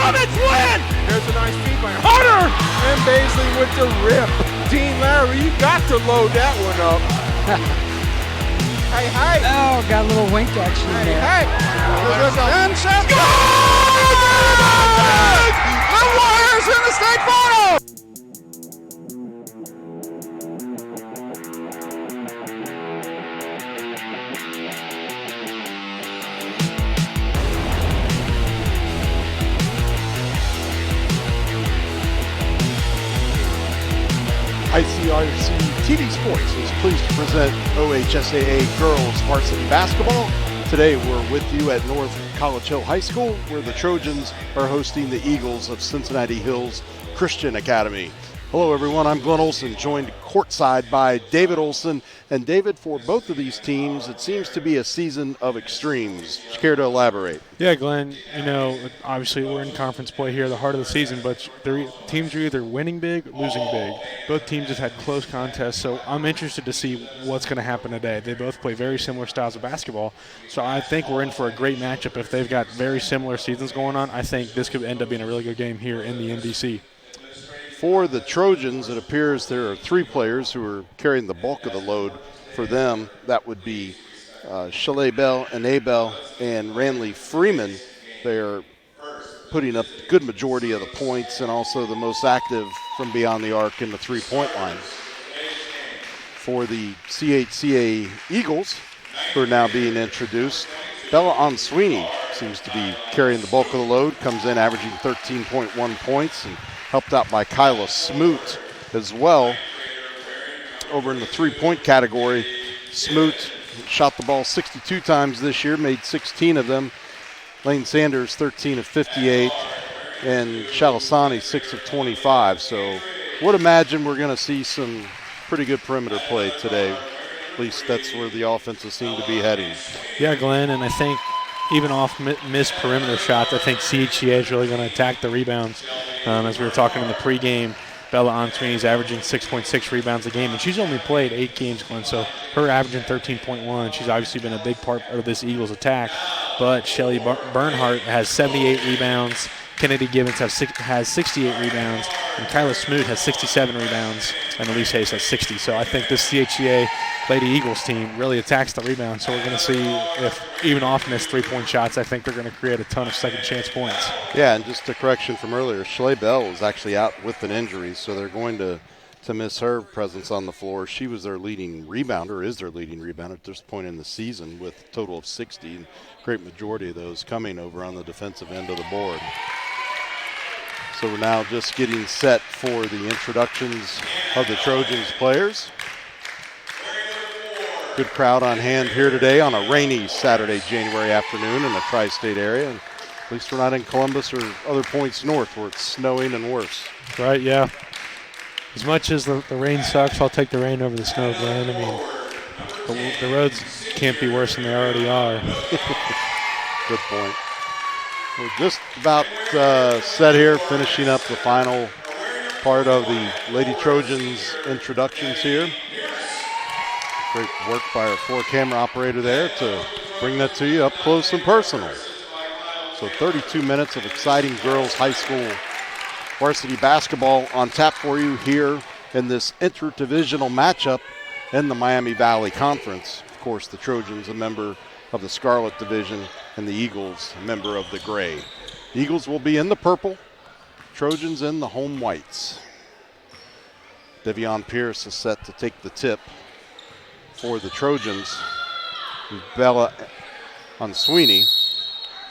Hornets win! There's a nice feed by Hunter! And Baisley with the rip. Dean Larry, you got to load that one up. Hey, hey. Oh, got a little wink action there. Hey, and set. The Warriors in the state final! ICRC-TV Sports is pleased to present OHSAA Girls Varsity Basketball. Today we're with you at North College Hill High School, where the Trojans are hosting the Eagles of Cincinnati Hills Christian Academy. Hello everyone, I'm Glenn Olson, joined courtside by David Olson. And David, for both of these teams, it seems to be a season of extremes. Would you care to elaborate? Yeah, Glenn, you know, obviously we're in conference play here, the heart of the season, but teams are either winning big or losing big. Both teams have had close contests, so I'm interested to see what's going to happen today. They both play very similar styles of basketball, so I think we're in for a great matchup. If they've got very similar seasons going on, I think this could end up being a really good game here in the NDC. For the Trojans, it appears there are three players who are carrying the bulk of the load for them. That would be Chalet Bell, Anabel, and Ranley Freeman. They are putting up a good majority of the points and also the most active from beyond the arc in the three-point line. For the CHCA Eagles, who are now being introduced, Bella Onsweeney seems to be carrying the bulk of the load, comes in averaging 13.1 points and helped out by Kyla Smoot as well. Over in the three-point category, Smoot shot the ball 62 times this year, made 16 of them. Lane Sanders, 13 of 58, and Shalasani, 6 of 25. So would imagine we're going to see some pretty good perimeter play today. At least that's where the offenses seem to be heading. Yeah, Glenn, and I think even off missed perimeter shots, I think CHCA is really going to attack the rebounds. As we were talking in the pregame, Bella Onsweeney is averaging 6.6 rebounds a game, and she's only played 8 games, Glenn, so her averaging 13.1. She's obviously been a big part of this Eagles attack, but Shelly Bernhardt has 78 rebounds. Kennedy Gibbons has 68 rebounds, and Kyla Smoot has 67 rebounds, and Elise Hayes has 60. So I think this CHCA Lady Eagles team really attacks the rebound. So we're going to see if even off missed three-point shots, I think they're going to create a ton of second chance points. Yeah, and just a correction from earlier, Chalet Bell was actually out with an injury, so they're going to miss her presence on the floor. She was their leading rebounder, is their leading rebounder at this point in the season with a total of 60, and a great majority of those coming over on the defensive end of the board. So we're now just getting set for the introductions of the Trojans players. Good crowd on hand here today on a rainy Saturday, January afternoon in the tri-state area. And at least we're not in Columbus or other points north where it's snowing and worse. Right, yeah. As much as the rain sucks, I'll take the rain over the snow, Glenn. I mean, the roads can't be worse than they already are. Good point. We're just about set here, finishing up the final part of the Lady Trojans introductions here. Great work by our 4-camera operator there to bring that to you up close and personal. So 32 minutes of exciting girls high school varsity basketball on tap for you here in this interdivisional matchup in the Miami Valley Conference. Of course, the Trojans a member of the Scarlet Division, and the Eagles a member of the Gray. The Eagles will be in the purple, Trojans in the home whites. Devion Pierce is set to take the tip for the Trojans. Bella Onsweeney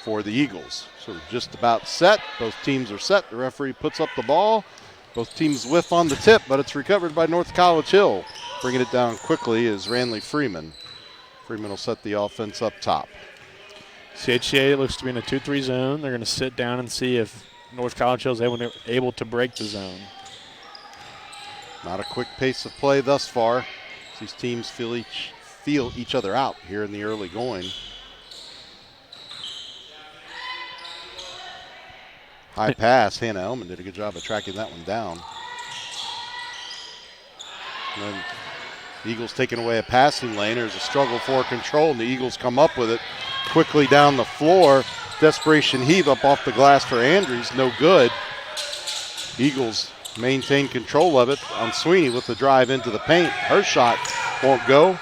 for the Eagles. So just about set. Both teams are set. The referee puts up the ball. Both teams whiff on the tip, but it's recovered by North College Hill. Bringing it down quickly is Ranley Freeman. Freeman will set the offense up top. CHCA looks to be in a 2-3 zone. They're going to sit down and see if North College Hill is able to break the zone. Not a quick pace of play thus far. These teams feel each other out here in the early going. High pass. Hannah Elman did a good job of tracking that one down. And then the Eagles taking away a passing lane. There's a struggle for control, and the Eagles come up with it quickly down the floor. Desperation heave up off the glass for Andrews, no good. Eagles maintain control of it on Sweeney with the drive into the paint. Her shot won't go.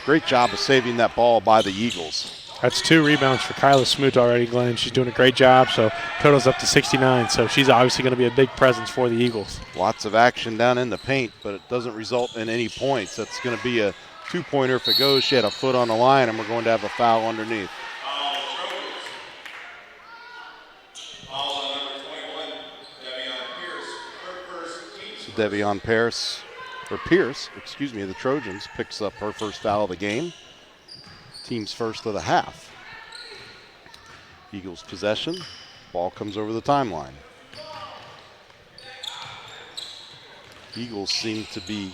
Great job of saving that ball by the Eagles. That's 2 rebounds for Kyla Smoot already, Glenn. She's doing a great job, so total's up to 69. So she's obviously going to be a big presence for the Eagles. Lots of action down in the paint, but it doesn't result in any points. That's going to be a 2-pointer if it goes. She had a foot on the line, and we're going to have a foul underneath. So Devion Pierce, the Trojans, picks up her first foul of the game. Team's first of the half. Eagles possession. Ball comes over the timeline. Eagles seem to be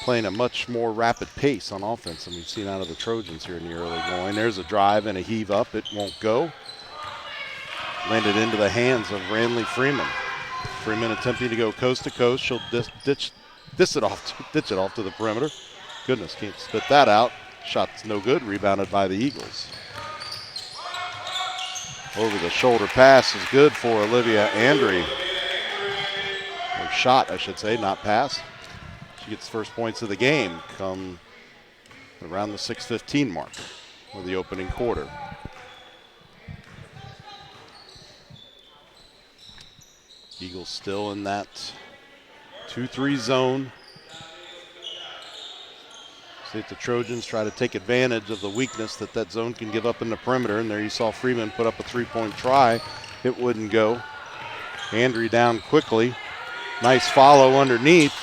playing a much more rapid pace on offense than we've seen out of the Trojans here in the early going. There's a drive and a heave up. It won't go. Landed into the hands of Ranley Freeman. Freeman attempting to go coast to coast. She'll ditch it off to the perimeter. Goodness, can't spit that out. Shot's no good, rebounded by the Eagles. Over the shoulder pass is good for Olivia Andre. Or shot, I should say, not pass. She gets first points of the game, come around the 6:15 mark of the opening quarter. Eagles still in that 2-3 zone. See if the Trojans try to take advantage of the weakness that zone can give up in the perimeter. And there you saw Freeman put up a 3-point try. It wouldn't go. Andre down quickly. Nice follow underneath.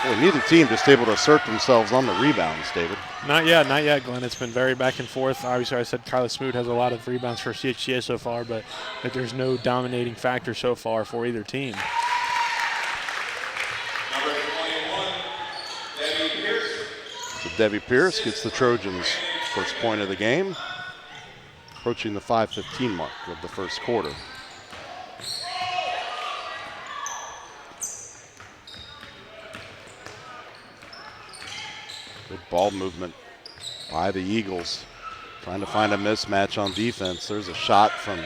Boy, neither team just able to assert themselves on the rebounds, David. Not yet, Glenn. It's been very back and forth. Obviously, I said Kyla Smoot has a lot of rebounds for CHCA so far, but there's no dominating factor so far for either team. So Debbie Pierce gets the Trojans' first point of the game, approaching the 5:15 mark of the first quarter. Good ball movement by the Eagles, trying to find a mismatch on defense. There's a shot from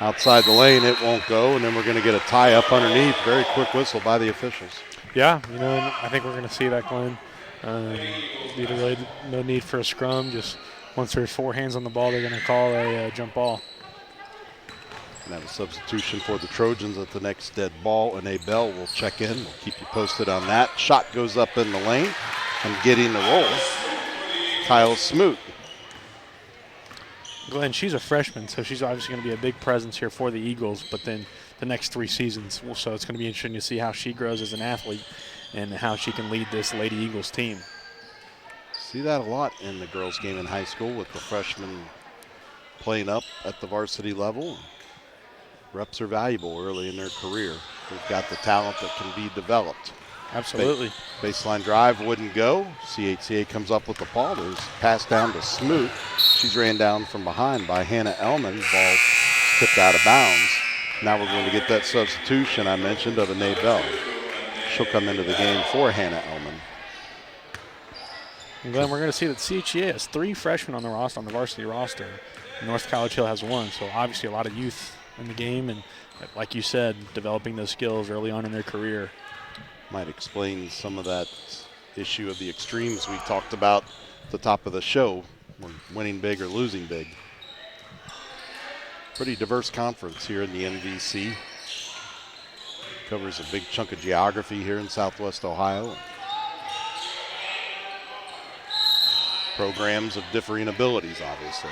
outside the lane. It won't go, and then we're going to get a tie up underneath. Very quick whistle by the officials. Yeah, and I think we're going to see that, Glenn. Really no need for a scrum. Just once there's 4 hands on the ball, they're going to call a jump ball. And have a substitution for the Trojans at the next dead ball, and Bell will check in. We'll keep you posted on that. Shot goes up in the lane. And getting the roll, Kyle Smoot. Glenn, she's a freshman, so she's obviously going to be a big presence here for the Eagles, but then the next 3 seasons, so it's going to be interesting to see how she grows as an athlete and how she can lead this Lady Eagles team. See that a lot in the girls' game in high school with the freshmen playing up at the varsity level. Reps are valuable early in their career. They've got the talent that can be developed. Absolutely. Baseline drive wouldn't go. CHCA comes up with the ball. There's pass down to Smoot. She's ran down from behind by Hannah Ellman. Ball tipped out of bounds. Now we're going to get that substitution I mentioned of Anae Bell. She'll come into the game for Hannah Ellman. And Glenn, we're going to see that CHCA has 3 freshmen on the varsity roster. North College Hill has 1, so obviously a lot of youth in the game, and like you said, developing those skills early on in their career. Might explain some of that issue of the extremes we talked about at the top of the show, winning big or losing big. Pretty diverse conference here in the MVC. Covers a big chunk of geography here in Southwest Ohio. Programs of differing abilities, obviously.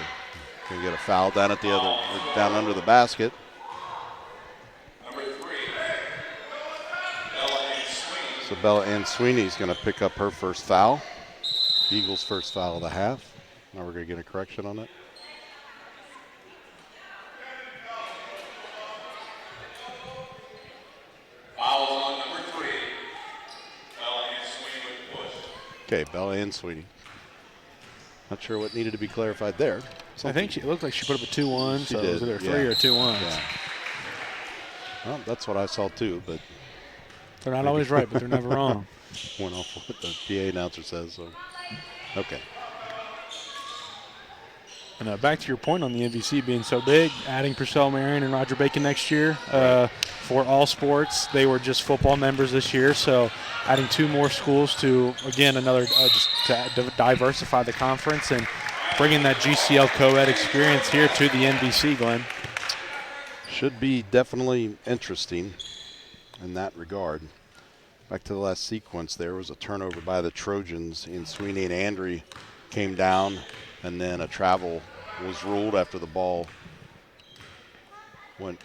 Can get a foul down at down under the basket. So Bella Ann Sweeney is going to pick up her first foul. Eagles' first foul of the half. Now we're going to get a correction on it. Foul on number 3. Bella Ann Sweeney with the push. Okay, Bella Ann Sweeney. Not sure what needed to be clarified there. I think it looked like she put up a 2-1, so it was either a 3 or a 2-1. Yeah. Well, that's what I saw too, but they're not always right, but they're never wrong. Went off what the PA announcer says, so okay. And back to your point on the MVC being so big, adding Purcell Marion and Roger Bacon next year for all sports. They were just football members this year, so adding 2 more schools to, again, another just to diversify the conference and bringing that GCL co-ed experience here to the MVC, Glenn. Should be definitely interesting in that regard. Back to the last sequence, there was a turnover by the Trojans, and Sweeney and Andre came down, and then a travel was ruled after the ball went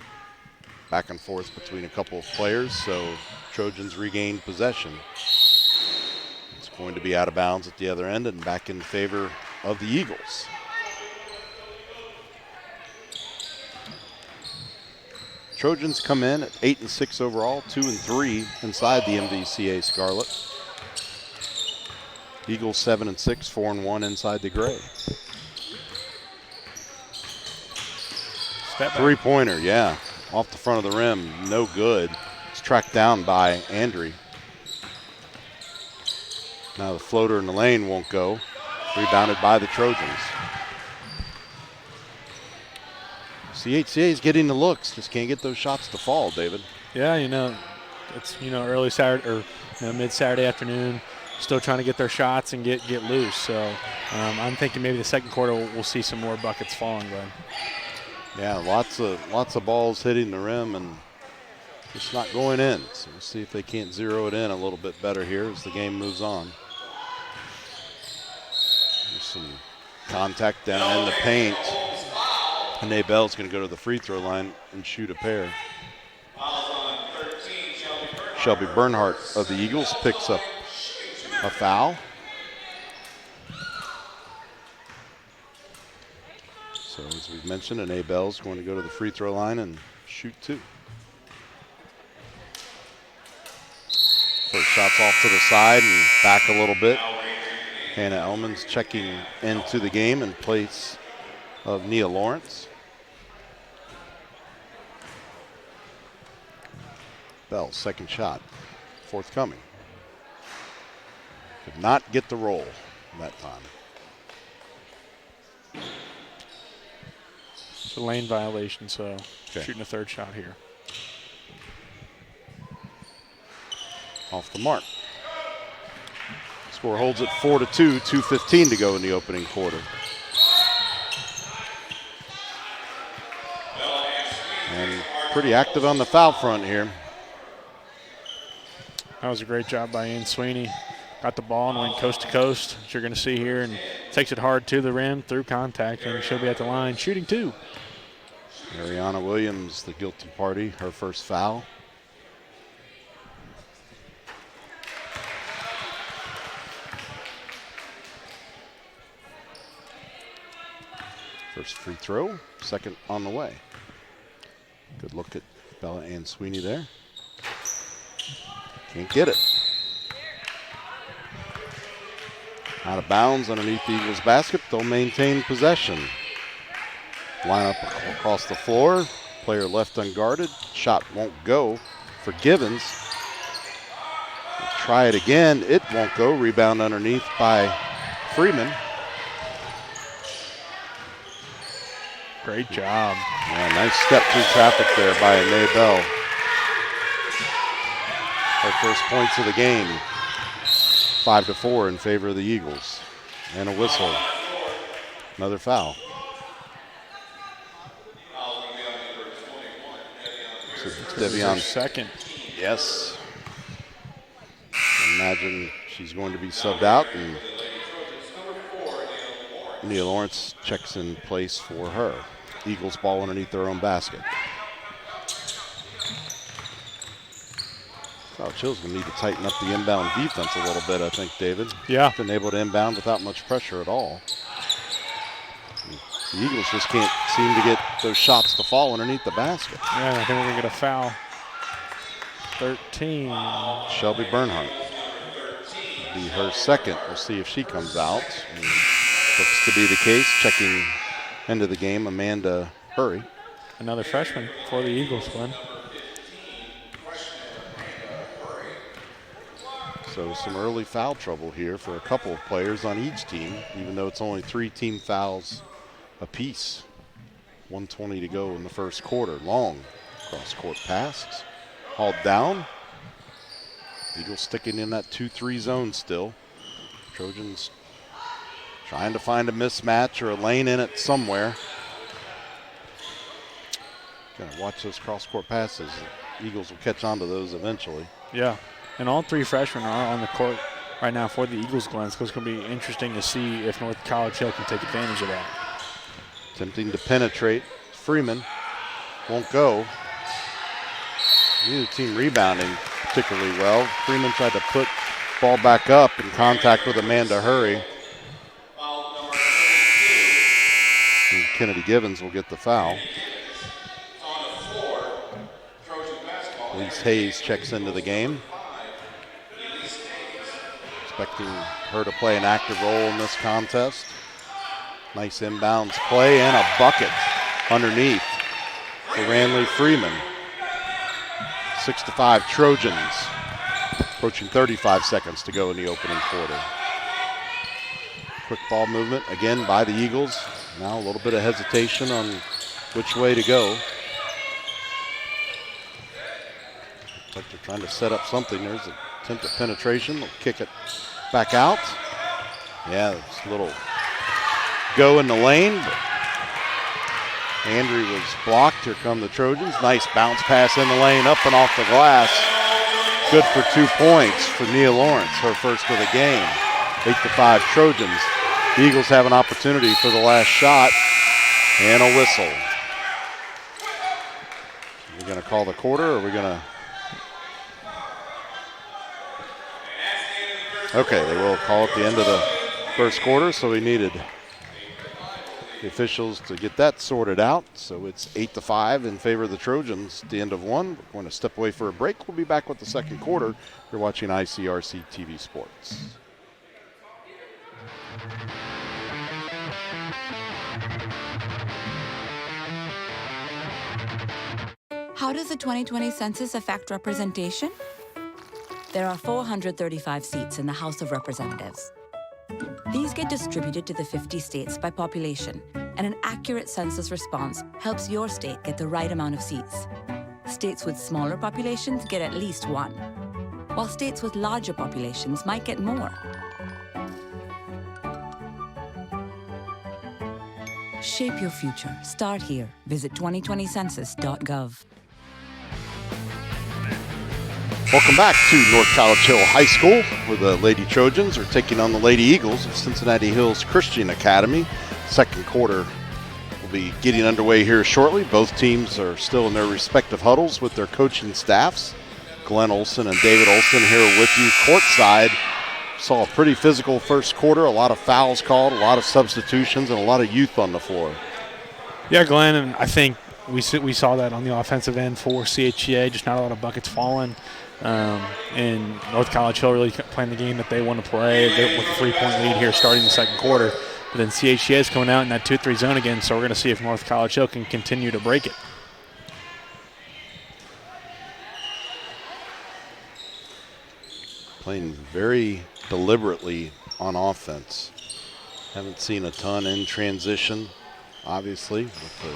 back and forth between a couple of players, so Trojans regained possession. It's going to be out of bounds at the other end and back in favor of the Eagles. Trojans come in at 8-6 overall, 2-3 inside the MVCA Scarlet. Eagles 7-6, 4-1 inside the gray. Three-pointer, yeah, off the front of the rim, no good. It's tracked down by Andre. Now the floater in the lane won't go. Rebounded by the Trojans. CHCA is getting the looks, just can't get those shots to fall, David. Yeah, it's early Saturday or mid-Saturday afternoon, still trying to get their shots and get loose. So I'm thinking maybe the second quarter we'll see some more buckets falling, Glenn. Yeah, lots of balls hitting the rim and just not going in. So we'll see if they can't zero it in a little bit better here as the game moves on. There's some contact down in the paint. And Bell's going to go to the free throw line and shoot a pair. Shelby Bernhardt of the Eagles picks up a foul. So as we've mentioned, and Bell's going to go to the free throw line and shoot 2. First shot's off to the side and back a little bit. Hannah Elman's checking into the game in place of Nia Lawrence. Bell's second shot, forthcoming. Could not get the roll that time. It's a lane violation, so shooting a third shot here. Off the mark. Score holds at 4-2, 2:15 to go in the opening quarter. And pretty active on the foul front here. That was a great job by Ann Sweeney. Got the ball and went coast to coast, as you're going to see here, and takes it hard to the rim through contact, and she'll be at the line shooting 2. Ariana Williams, the guilty party, her first foul. First free throw, second on the way. Good look at Bella Ann Sweeney there. Can't get it. Out of bounds underneath the Eagles basket. They'll maintain possession. Line up across the floor. Player left unguarded. Shot won't go for Givens. We'll try it again. It won't go. Rebound underneath by Freeman. Great job. Yeah, nice step through traffic there by May Bell. Her first points of the game. 5-4 in favor of the Eagles. And a whistle. Another foul. So Devion second. Yes. Imagine she's going to be subbed out, and Nia Lawrence checks in place for her. Eagles ball underneath their own basket. South Chill's going to need to tighten up the inbound defense a little bit, I think, David. Yeah. Been able to inbound without much pressure at all. The Eagles just can't seem to get those shots to fall underneath the basket. Yeah, I think we're going to get a foul. 13. Shelby Bernhardt. It'll be her second. We'll see if she comes out. And looks to be the case. Checking into the game, Amanda Hurry. Another freshman for the Eagles, Glenn. So some early foul trouble here for a couple of players on each team, even though it's only 3 team fouls apiece. 1:20 to go in the first quarter. Long cross-court pass. Hauled down. Eagles sticking in that 2-3 zone still. Trojans trying to find a mismatch or a lane in it somewhere. Gotta watch those cross-court passes. The Eagles will catch on to those eventually. Yeah, and all three freshmen are on the court right now for the Eagles, Glenn. So it's going to be interesting to see if North College Hill can take advantage of that. Attempting to penetrate. Freeman won't go. Neither team rebounding particularly well. Freeman tried to put ball back up in contact with Amanda Hurry. And Kennedy Givens will get the foul. Elise Hayes checks into the game. Expecting her to play an active role in this contest. Nice inbounds play and a bucket underneath for Ranley Freeman. 6-5 Trojans. Approaching 35 seconds to go in the opening quarter. Quick ball movement again by the Eagles. Now a little bit of hesitation on which way to go. Looks like they're trying to set up something. There's an attempt at penetration. They'll kick it back out. Yeah, it's a little go in the lane. But Andrew was blocked. Here come the Trojans. Nice bounce pass in the lane, up and off the glass. Good for 2 points for Nia Lawrence, her first of the game. 8-5 Trojans. The Eagles have an opportunity for the last shot and a whistle. Are we going to call the quarter or are we going to? Okay, they will call at the end of the first quarter, so we needed the officials to get that sorted out. So it's 8-5 in favor of the Trojans at the end of one. We're going to step away for a break. We'll be back with the second quarter. You're watching ICRC-TV Sports. How does the 2020 census affect representation? There are 435 seats in the House of Representatives. These get distributed to the 50 states by population, and an accurate census response helps your state get the right amount of seats. States with smaller populations get at least one, while states with larger populations might get more. Shape your future. Start here. Visit 2020census.gov. Welcome back to North College Hill High School, where the Lady Trojans are taking on the Lady Eagles of Cincinnati Hills Christian Academy. Second quarter will be getting underway here shortly. Both teams are still in their respective huddles with their coaching staffs. Glenn Olson and David Olson here with you courtside. Saw a pretty physical first quarter, a lot of fouls called, a lot of substitutions, and a lot of youth on the floor. Yeah, Glenn, and I think we saw that on the offensive end for CHCA, just not a lot of buckets falling. And North College Hill really playing the game that they want to play with a 3-point lead here starting the second quarter. But then CHCA is coming out in that 2-3 zone again, so we're going to see if North College Hill can continue to break it. Playing very deliberately on offense. Haven't seen a ton in transition, obviously, with the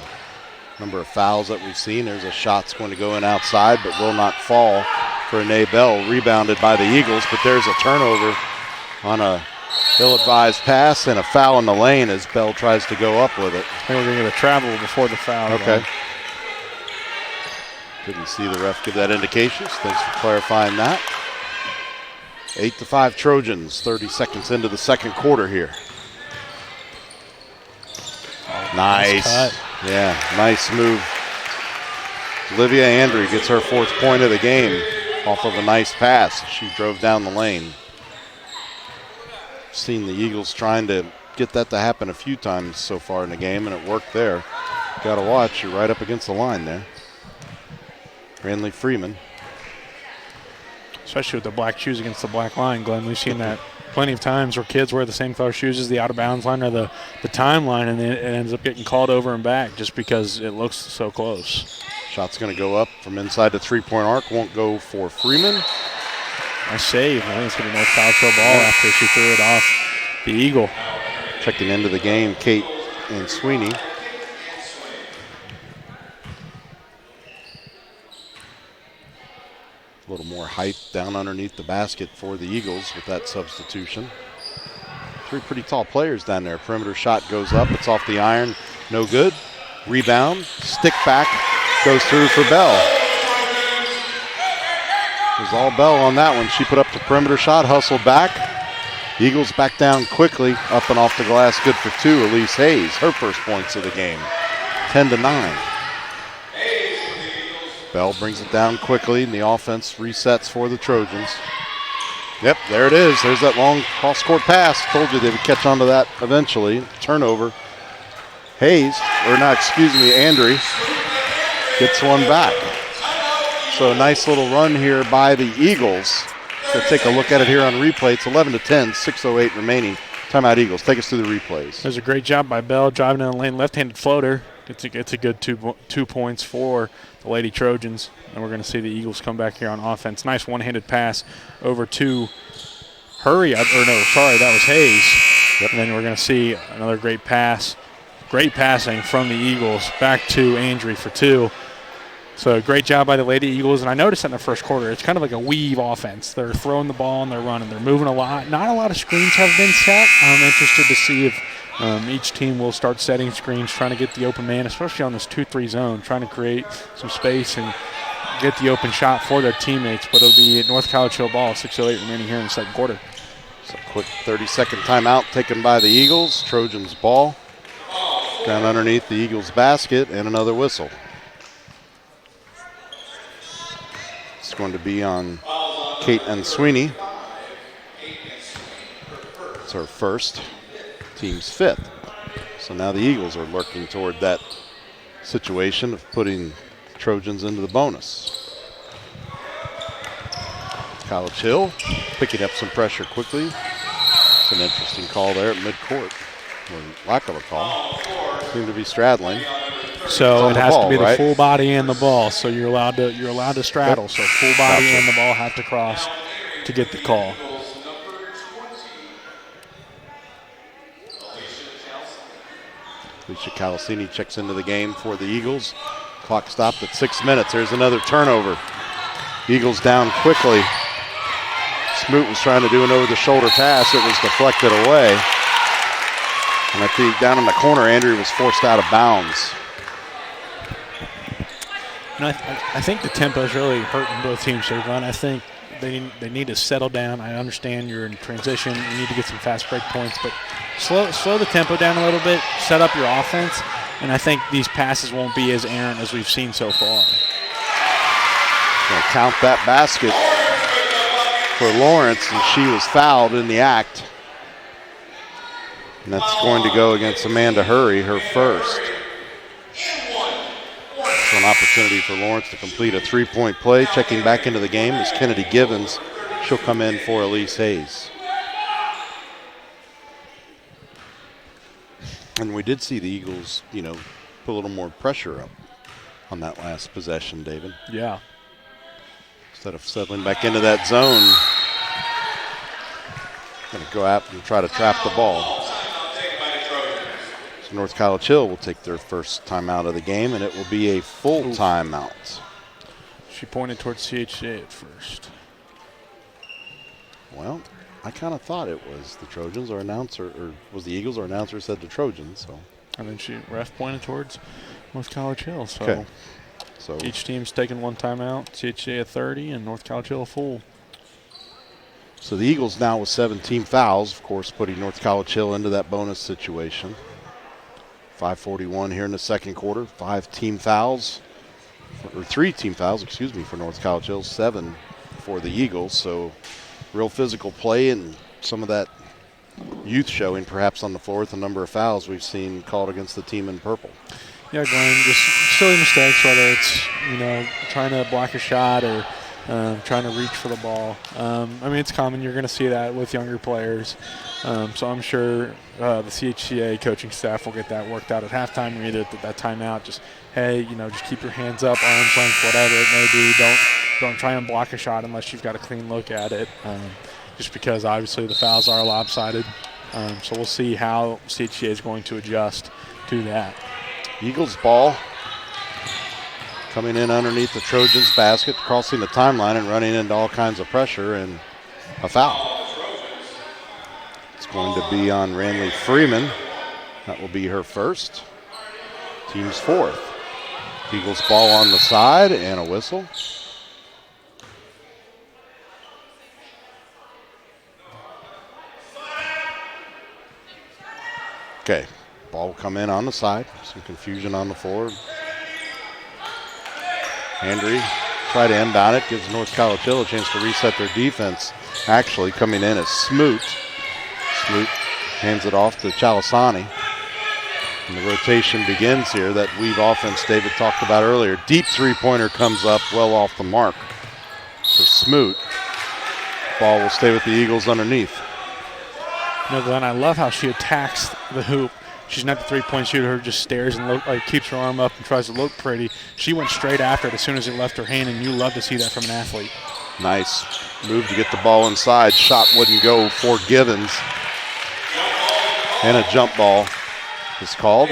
number of fouls that we've seen. There's a shot's going to go in outside, but will not fall for Anae Bell, rebounded by the Eagles, but there's a turnover on a ill-advised pass and a foul in the lane as Bell tries to go up with it. I think we're going to get a travel before the foul. Okay. Didn't see the ref give that indication, so thanks for clarifying that. 8-5 Trojans, 30 seconds into the second quarter here. Nice. Yeah, nice move. Olivia Andrew gets her 4th point of the game off of a nice pass. She drove down the lane. Seen the Eagles trying to get that to happen a few times so far in the game, and it worked there. Got to watch. You're right up against the line there. Ranley Freeman. Especially with the black shoes against the black line, Glenn. We've seen that plenty of times where kids wear the same color shoes as the out-of-bounds line or the timeline, and it ends up getting called over and back just because it looks so close. Shot's going to go up from inside the 3-point arc. Won't go for Freeman. Nice save. I think it's going to be North College Hill ball after she threw it off the Eagle. Checking into the game, Kate and Sweeney. A little more height down underneath the basket for the Eagles with that substitution. Three pretty tall players down there. Perimeter shot goes up. It's off the iron. No good. Rebound. Stick back. Goes through for Bell. It was all Bell on that one. She put up the perimeter shot. Hustled back. Eagles back down quickly. Up and off the glass. Good for two. Elise Hayes. Her first points of the game. 10-9. Bell brings it down quickly, and the offense resets for the Trojans. Yep, there it is. There's that long cross-court pass. Told you they would catch on to that eventually. Turnover. Hayes, or not, excuse me, Andre gets one back. So a nice little run here by the Eagles. Let's take a look at it here on replay. It's 11-10, 6:08 remaining. Timeout Eagles. Take us through the replays. There's a great job by Bell driving down the lane, left-handed floater. It's a good 2 points for the Lady Trojans, and we're going to see the Eagles come back here on offense. Nice one-handed pass over to that was Hayes. Yep. And then we're going to see another great pass. Great passing from the Eagles back to Andre for two. So great job by the Lady Eagles, and I noticed that in the first quarter. It's kind of like a weave offense. They're throwing the ball and they're running. They're moving a lot. Not a lot of screens have been set. I'm interested to see if each team will start setting screens, trying to get the open man, especially on this 2-3 zone, trying to create some space and get the open shot for their teammates. But it'll be North College Hill ball, 6:08 remaining here in the second quarter. So quick 30-second timeout taken by the Eagles. Trojans ball down underneath the Eagles basket, and another whistle. It's going to be on Kate and Sweeney. It's her first. Team's fifth. So now the Eagles are lurking toward that situation of putting Trojans into the bonus. College Hill picking up some pressure quickly. It's an interesting call there at midcourt. Or lack of a call. Seem to be straddling. So it has to be the right? full body and the ball. So you're allowed to straddle. Yep. So full body and the ball have to cross to get the call. Alicia Calasini checks into the game for the Eagles. Clock stopped at 6 minutes. There's another turnover. Eagles down quickly. Smoot was trying to do an over-the-shoulder pass. It was deflected away. And I think down in the corner, Andrew was forced out of bounds. And I think the tempo is really hurting both teams here, Glenn. I think they need to settle down. I understand you're in transition. You need to get some fast break points, but slow the tempo down a little bit, set up your offense, and I think these passes won't be as errant as we've seen so far. Gonna count that basket for Lawrence, and she was fouled in the act. And that's going to go against Amanda Hurry, her first. So an opportunity for Lawrence to complete a three-point play. Checking back into the game is Kennedy Givens. She'll come in for Elise Hayes. And we did see the Eagles, put a little more pressure up on that last possession, David. Yeah. Instead of settling back into that zone, going to go out and try to trap the ball. So North College Hill will take their first timeout of the game, and it will be a full timeout. She pointed towards CHCA at first. Well, I kind of thought it was the Trojans. Our announcer, or was the Eagles? Our announcer said the Trojans. So. And then ref pointed towards North College Hill. So, okay. So each team's taking one timeout. CHCA at 30 and North College Hill full. So the Eagles now with 17 fouls, of course, putting North College Hill into that bonus situation. 5:41 here in the second quarter. 3 team fouls, for North College Hill, 7 for the Eagles. So real physical play and some of that youth showing perhaps on the floor with the number of fouls we've seen called against the team in purple. Yeah, Glenn, just silly mistakes, whether it's, trying to block a shot or trying to reach for the ball. It's common. You're going to see that with younger players. So I'm sure the CHCA coaching staff will get that worked out at halftime or either at that timeout. Just, hey, just keep your hands up, arms length, whatever it may be. Don't try and block a shot unless you've got a clean look at it. Just because obviously the fouls are lopsided. So we'll see how CHCA is going to adjust to that. Eagles ball coming in underneath the Trojans basket, crossing the timeline and running into all kinds of pressure, and a foul. It's going to be on Ranley Freeman. That will be her first. Team's fourth. Eagles ball on the side and a whistle. Okay, ball will come in on the side. Some confusion on the floor. Andry try to inbound it, gives North College Hill a chance to reset their defense. Actually coming in is Smoot. Smoot hands it off to Chalasani. And the rotation begins here. That weave offense David talked about earlier. Deep three-pointer comes up well off the mark for Smoot. Ball will stay with the Eagles underneath. Glenn, I love how she attacks the hoop. She's not the three-point shooter who just stares and keeps her arm up and tries to look pretty. She went straight after it as soon as it left her hand, and you love to see that from an athlete. Nice move to get the ball inside. Shot wouldn't go for Givens. And a jump ball is called.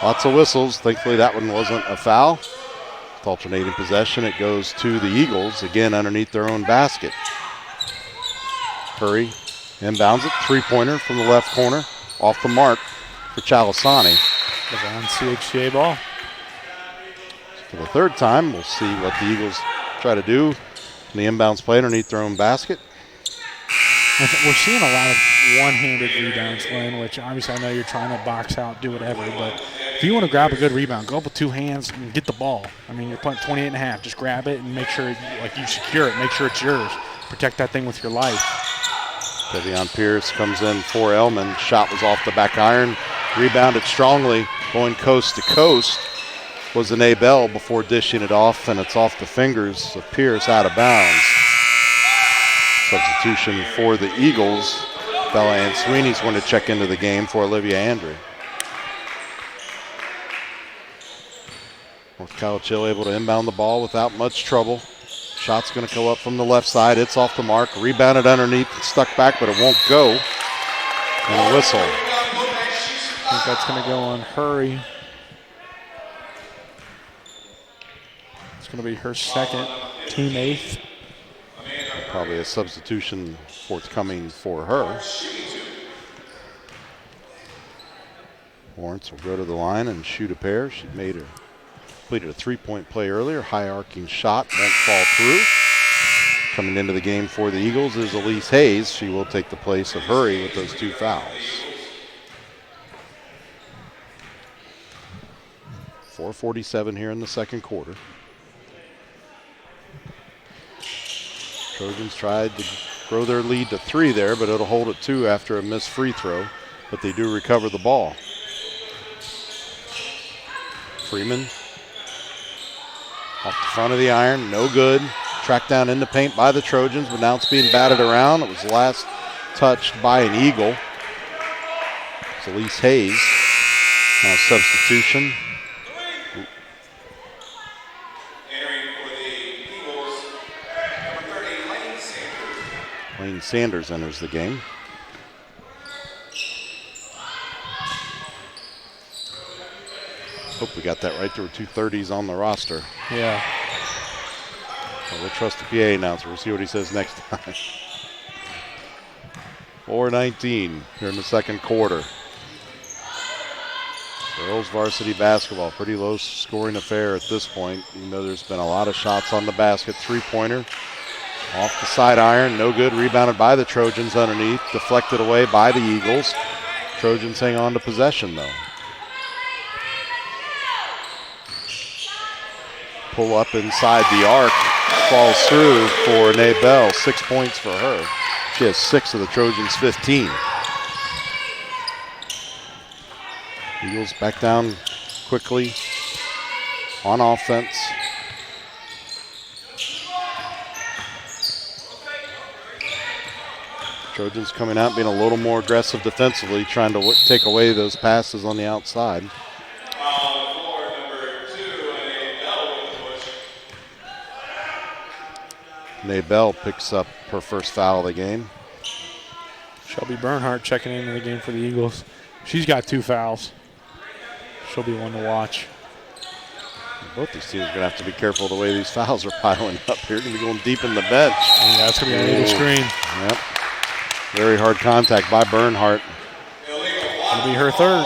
Lots of whistles. Thankfully, that one wasn't a foul. With alternating possession, it goes to the Eagles, again underneath their own basket. Curry inbounds it. Three-pointer from the left corner. Off the mark for Chalasani. On CHCA ball. For the third time, we'll see what the Eagles try to do in the inbounds play underneath their own basket. We're seeing a lot of one-handed rebounds, Glenn, which obviously I know you're trying to box out, do whatever, but if you want to grab a good rebound, go up with two hands and get the ball. I mean, you're putting 28 and a half. Just grab it and make sure you secure it. Make sure it's yours. Protect that thing with your life. Devion Pierce comes in for Elman. Shot was off the back iron. Rebounded strongly, going coast to coast, was an Bell before dishing it off, and it's off the fingers of Pierce out of bounds. Substitution for the Eagles. Bella Ann Sweeney's going to check into the game for Olivia Andrew. North College Hill able to inbound the ball without much trouble. Shot's going to go up from the left side. It's off the mark. Rebounded underneath. Stuck back, but it won't go. And a whistle. I think that's going to go on Hurry. It's going to be her second, team eighth. Probably a substitution forthcoming for her. Lawrence will go to the line and shoot a pair. She completed a three-point play earlier. High arcing shot, won't fall through. Coming into the game for the Eagles is Elise Hayes. She will take the place of Hurry with those two fouls. 4:47 here in the second quarter. Trojans tried to grow their lead to 3 there, but it'll hold at 2 after a missed free throw. But they do recover the ball. Freeman off the front of the iron, no good. Tracked down in the paint by the Trojans, but now it's being batted around. It was last touched by an Eagle. It's Elise Hayes. Now substitution. Lane Sanders enters the game. Hope we got that right. There were 2 30s on the roster. Yeah. Well, we'll trust the PA announcer. We'll see what he says next time. 4:19 here in the second quarter. Girls varsity basketball, pretty low scoring affair at this point. You know there's been a lot of shots on the basket. Three-pointer off the side iron, no good. Rebounded by the Trojans underneath. Deflected away by the Eagles. Trojans hang on to possession though. Pull up inside the arc. Falls through for Nay Bell. 6 points for her. She has 6 of the Trojans' 15. Eagles back down quickly on offense. Trojans coming out being a little more aggressive defensively, trying to take away those passes on the outside. Nay Bell picks up her first foul of the game. Shelby Bernhardt checking into the game for the Eagles. She's got 2 fouls. she'll be one to watch. Both these teams are going to have to be careful the way these fouls are piling up here. Going to be going deep in the bench. Yeah, that's going to be an illegal screen. Yep. Very hard contact by Bernhardt. It'll be her third.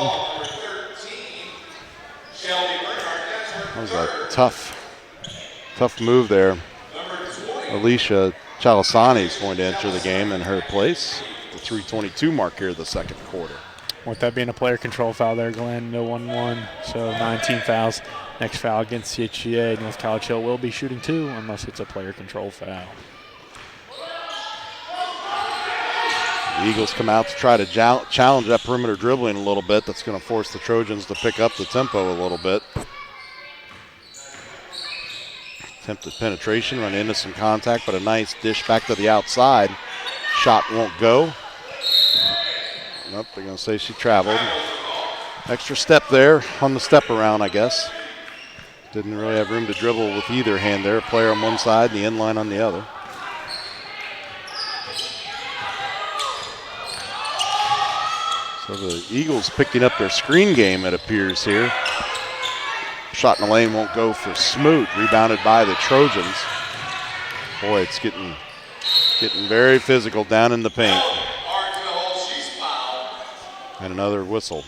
That was a tough move there. Alicia Chalasani is going to enter the game in her place. The 3:22 mark here of the second quarter. With that being a player control foul there, Glenn, no 1-1. So 19 fouls. Next foul against CHCA. North College Hill will be shooting 2 unless it's a player control foul. The Eagles come out to try to challenge that perimeter dribbling a little bit. That's going to force the Trojans to pick up the tempo a little bit. Attempted penetration, run into some contact, but a nice dish back to the outside. Shot won't go. Nope, they're going to say she traveled. Extra step there on the step around, I guess. Didn't really have room to dribble with either hand there. A player on one side, the end line on the other. So the Eagles picking up their screen game, it appears here. Shot in the lane won't go for Smoot. Rebounded by the Trojans. Boy, it's getting very physical down in the paint. And another whistle.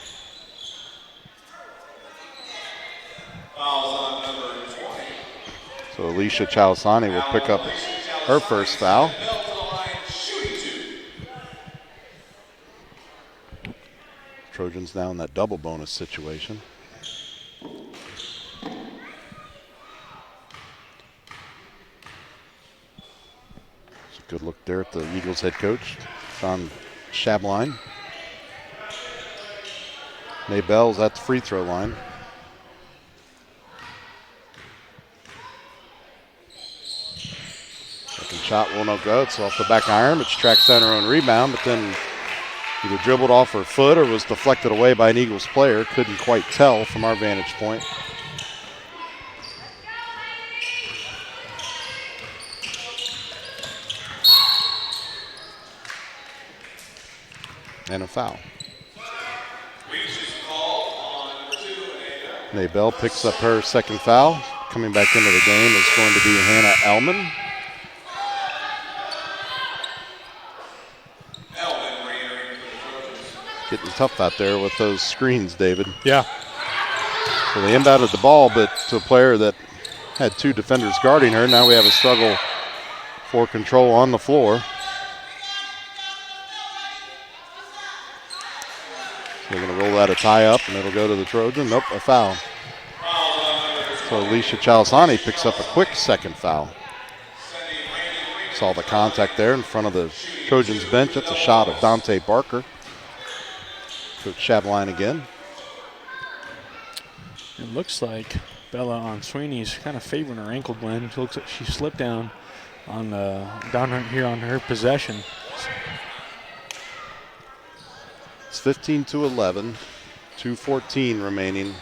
So Alicia Chalasani will pick up her first foul. Trojans now in that double bonus situation. It's a good look there at the Eagles head coach, Sean Schabline. Maybell's at the free throw line. Second shot will not go. It's off the back iron, but she tracks down her own rebound, but then either dribbled off her foot or was deflected away by an Eagles player. Couldn't quite tell from our vantage point. And a foul. Maybell picks up her second foul. Coming back into the game is going to be Hannah Ellman. Getting tough out there with those screens, David. Yeah. So they inbounded the ball, but to a player that had 2 defenders guarding her. Now we have a struggle for control on the floor. So they're going to roll that a tie up, and it'll go to the Trojan. Nope, a foul. So Alicia Chalasani picks up a quick second foul. Saw the contact there in front of the Trojans bench. That's a shot of Dante Barker. Coach Schabline again. It looks like Bella on Sweeney's kind of favoring her ankle, Glenn. It looks like she slipped down on down here on her possession. It's 15-11, 2:14 remaining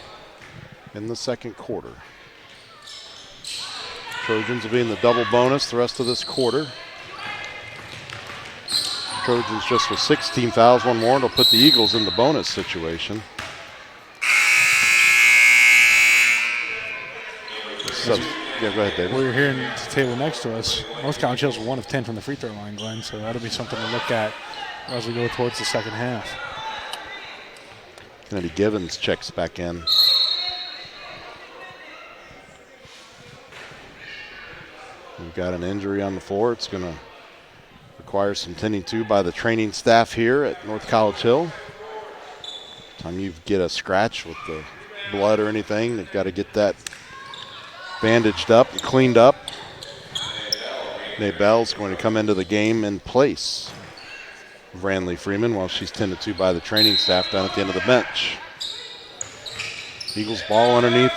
in the second quarter. Trojans will be in the double bonus the rest of this quarter. Trojans just with 16 fouls, one more, and it'll put the Eagles in the bonus situation. So, yeah, go ahead, David. We're here at the table next to us. North College Hill's 1 of 10 from the free throw line, Glenn, so that'll be something to look at as we go towards the second half. Kennedy Givens checks back in. We've got an injury on the floor. It's going to require some tending to by the training staff here at North College Hill. Time you get a scratch with the blood or anything, they've got to get that bandaged up and cleaned up. Maybell's going to come into the game in place of Ranley Freeman while she's tended to by the training staff down at the end of the bench. Eagles ball underneath.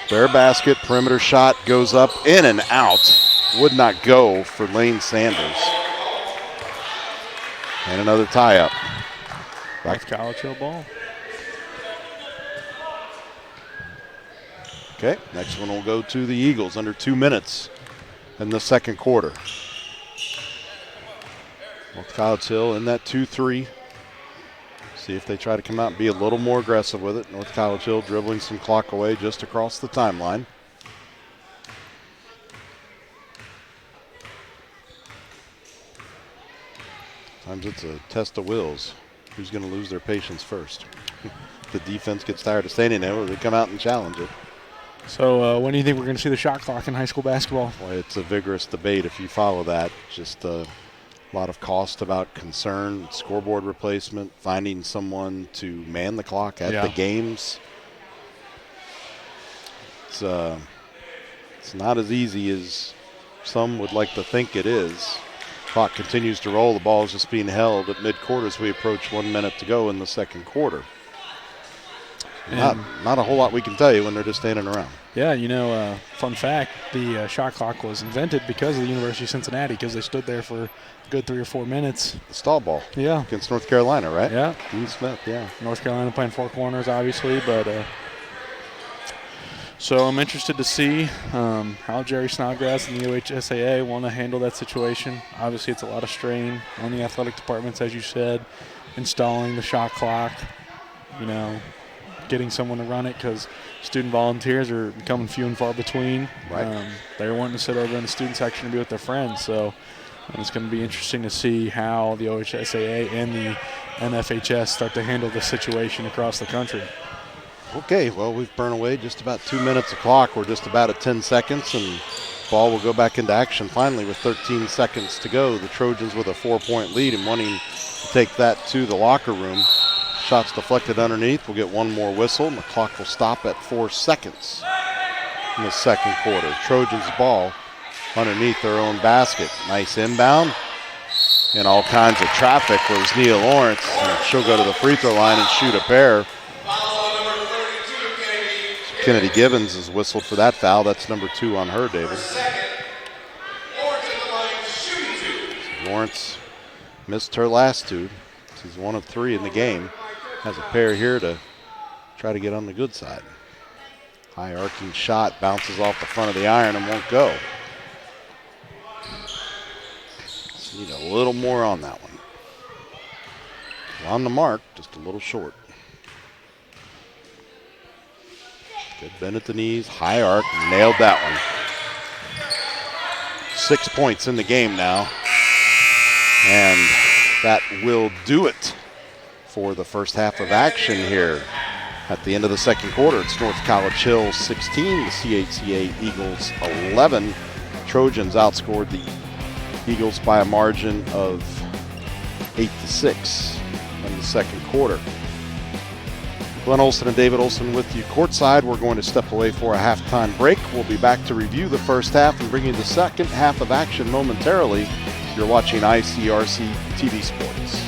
Bare basket, perimeter shot goes up, in and out. Would not go for Lane Sanders. And another tie-up. North College Hill ball. Okay, next one will go to the Eagles under 2 minutes in the second quarter. North College Hill in that 2-3 See if they try to come out and be a little more aggressive with it. North College Hill dribbling some clock away just across the timeline. Sometimes it's a test of wills. Who's going to lose their patience first? The defense gets tired of standing there, or they come out and challenge it. So when do you think we're going to see the shot clock in high school basketball? Boy, it's a vigorous debate if you follow that. Just a lot of cost about concern, scoreboard replacement, finding someone to man the clock at the games. It's not as easy as some would like to think it is. Clock continues to roll. The ball is just being held at mid-quarter as we approach 1 minute to go in the second quarter. Not a whole lot we can tell you when they're just standing around. Yeah, fun fact, the shot clock was invented because of the University of Cincinnati, because they stood there for a good 3 or 4 minutes. The stall ball. Yeah. Against North Carolina, right? Yeah. Dean Smith, yeah. North Carolina playing four corners, obviously, but so I'm interested to see how Jerry Snodgrass and the OHSAA want to handle that situation. Obviously, it's a lot of strain on the athletic departments, as you said, installing the shot clock, getting someone to run it, because student volunteers are becoming few and far between. Right. They're wanting to sit over in the student section and be with their friends. So it's going to be interesting to see how the OHSAA and the NFHS start to handle the situation across the country. Okay, well, we've burned away just about 2 minutes of clock. We're just about at 10 seconds, and ball will go back into action finally with 13 seconds to go. The Trojans with a 4-point lead and wanting to take that to the locker room. Shots deflected underneath. We'll get one more whistle, and the clock will stop at 4 seconds in the second quarter. Trojans ball underneath their own basket. Nice inbound. And all kinds of traffic was Nia Lawrence. And she'll go to the free throw line and shoot a pair. Kennedy Gibbons is whistled for that foul. That's number 2 on her, David. Lawrence missed her last 2. She's 1 of 3 in the game. Has a pair here to try to get on the good side. High arcing shot, bounces off the front of the iron and won't go. Just need a little more on that one. On the mark, just a little short. Good bend at the knees, high arc, nailed that one. 6 points in the game now. And that will do it for the first half of action here. At the end of the second quarter, it's North College Hill 16, the CHCA Eagles 11. Trojans outscored the Eagles by a margin of 8-6 in the second quarter. Glenn Olson and David Olson with you courtside. We're going to step away for a halftime break. We'll be back to review the first half and bring you the second half of action momentarily. You're watching ICRC-TV Sports.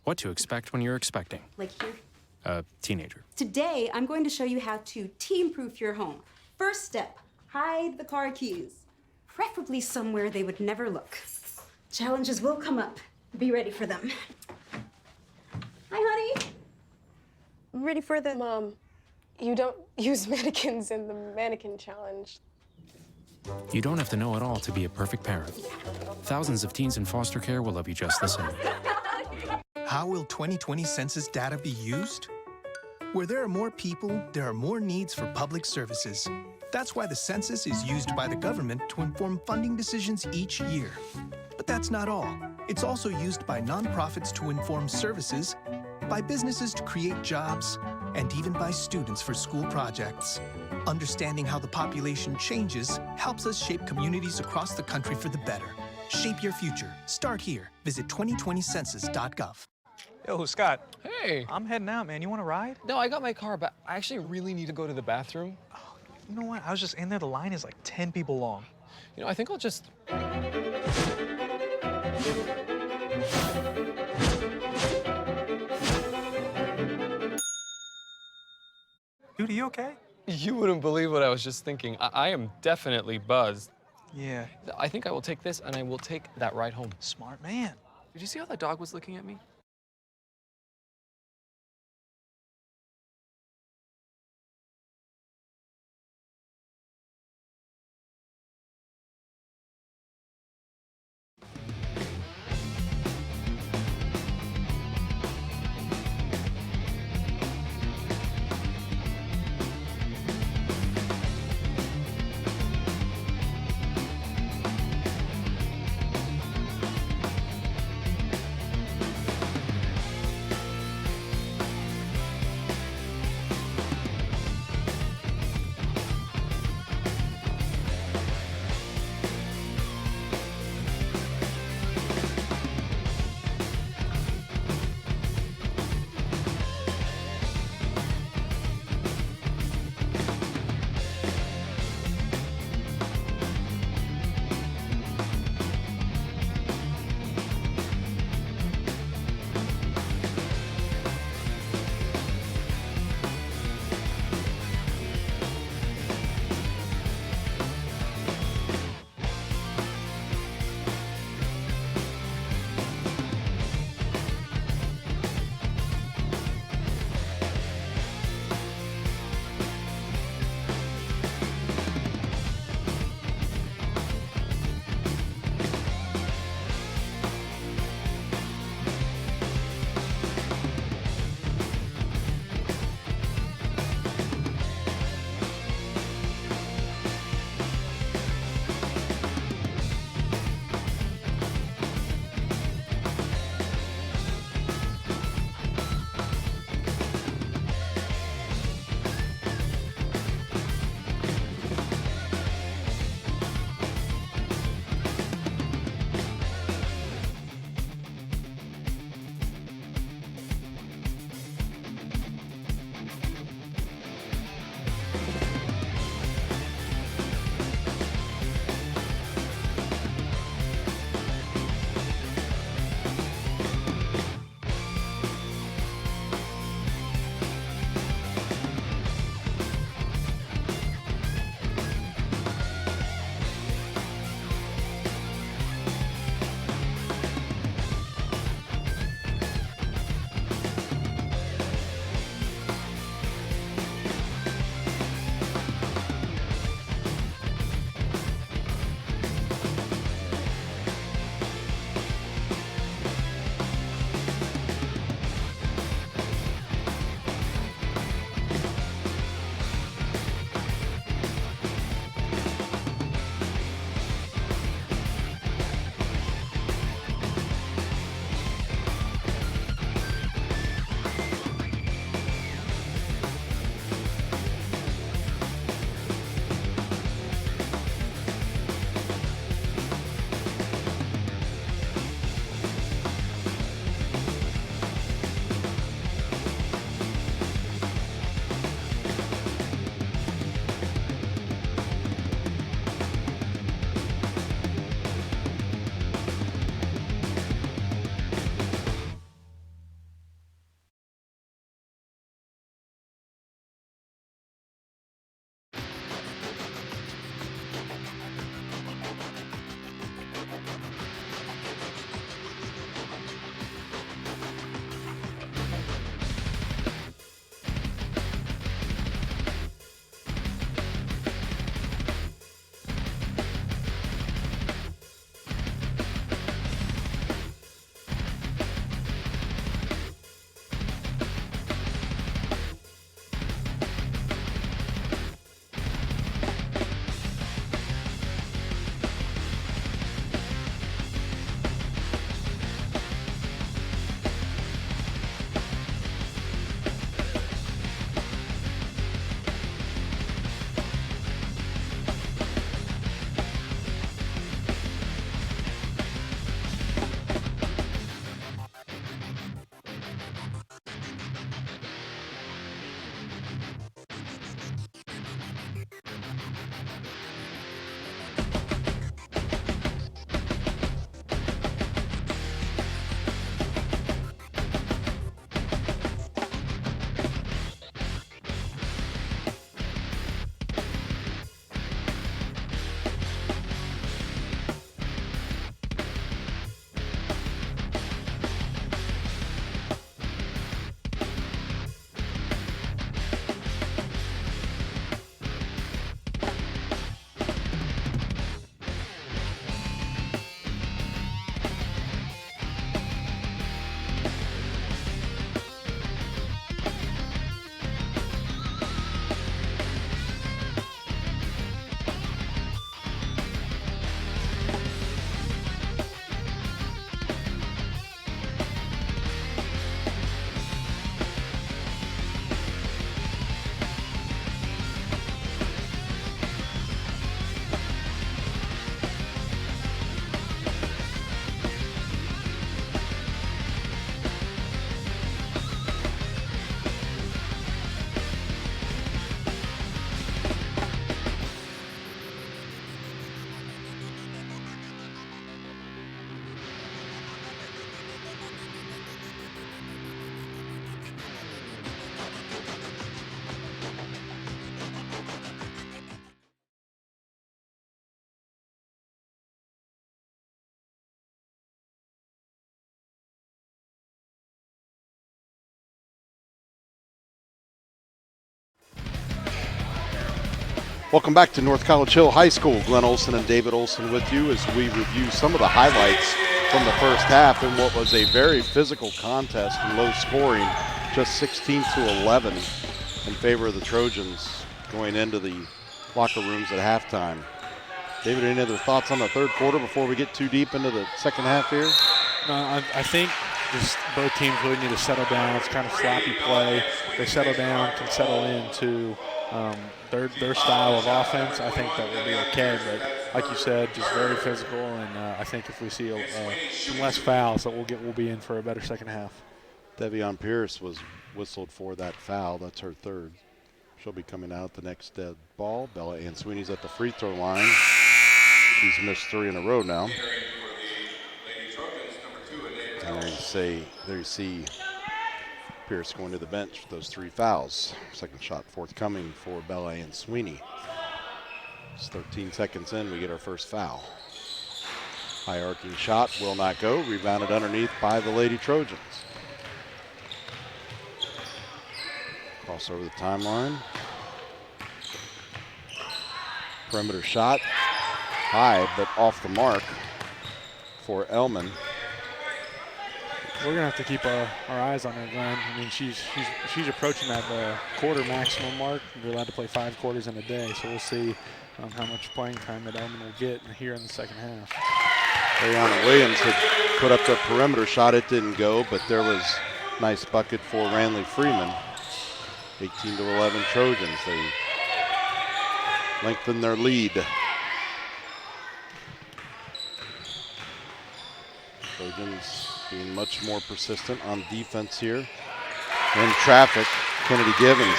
What to expect when you're expecting. Like here? a teenager. Today, I'm going to show you how to team-proof your home. First step, hide the car keys, preferably somewhere they would never look. Challenges will come up. Be ready for them. Hi, honey. Ready for the... Mom, you don't use mannequins in the mannequin challenge. You don't have to know it all to be a perfect parent. Thousands of teens in foster care will love you just the same. How will 2020 census data be used? Where there are more people, there are more needs for public services. That's why the census is used by the government to inform funding decisions each year. But that's not all. It's also used by nonprofits to inform services, by businesses to create jobs, and even by students for school projects. Understanding how the population changes helps us shape communities across the country for the better. Shape your future. Start here. Visit 2020census.gov. Yo, Scott. Hey. I'm heading out, man. You want to ride? No, I got my car, but I actually really need to go to the bathroom. Oh, you know what? I was just in there. The line is like 10 people long. You know, I think I'll just... Dude, are you okay? You wouldn't believe what I was just thinking. I am definitely buzzed. Yeah. I think I will take this, and I will take that ride home. Smart man. Did you see how that dog was looking at me? Welcome back to North College Hill High School. Glenn Olson and David Olson with you as we review some of the highlights from the first half in what was a very physical contest and low scoring, just 16-11 in favor of the Trojans going into the locker rooms at halftime. David, any other thoughts on the third quarter before we get too deep into the second half here? No, I think just both teams really need to settle down. It's kind of sloppy play. They settle down, can settle into their style of offense. I think that will be okay. But like you said, just very physical. And I think if we see some less fouls, that we'll be in for a better second half. Devion Pierce was whistled for that foul. That's her third. She'll be coming out the next dead ball. Bella Ann Sweeney's at the free throw line. She's missed 3 in a row now. And there you see Pierce going to the bench with those 3 fouls. Second shot forthcoming for Bella Ann Sweeney. It's 13 seconds in, we get our first foul. High arcing shot will not go. Rebounded underneath by the Lady Trojans. Cross over the timeline. Perimeter shot. High, but off the mark for Elman. We're going to have to keep our eyes on her, Glenn. I mean, she's approaching that quarter maximum mark. We're allowed to play 5 quarters in a day, so we'll see how much playing time that Elman will get here in the second half. Ariana Williams had put up the perimeter shot. It didn't go, but there was a nice bucket for Ranley Freeman. 18-11 Trojans. They lengthen their lead. Trojans being much more persistent on defense here. In traffic, Kennedy Givens.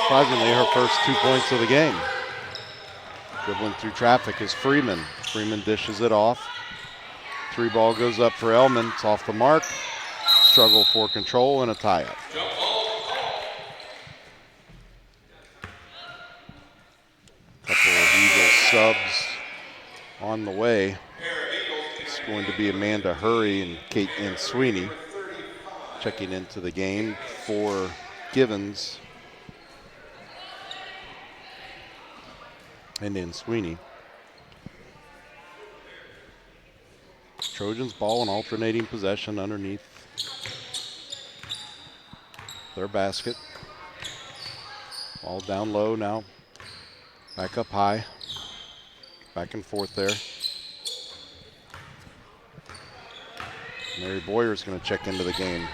Surprisingly, her first 2 points of the game. Dribbling through traffic is Freeman. Freeman dishes it off. 3 ball goes up for Elman. It's off the mark. Struggle for control and a tie-up. Couple of Eagles subs on the way. It's going to be Amanda Hurry and Kate Ann Sweeney checking into the game for Givens and Ann Sweeney. Trojans ball and alternating possession underneath their basket. Ball down low now. Back up high. Back and forth there. Mary Boyer is going to check into the game.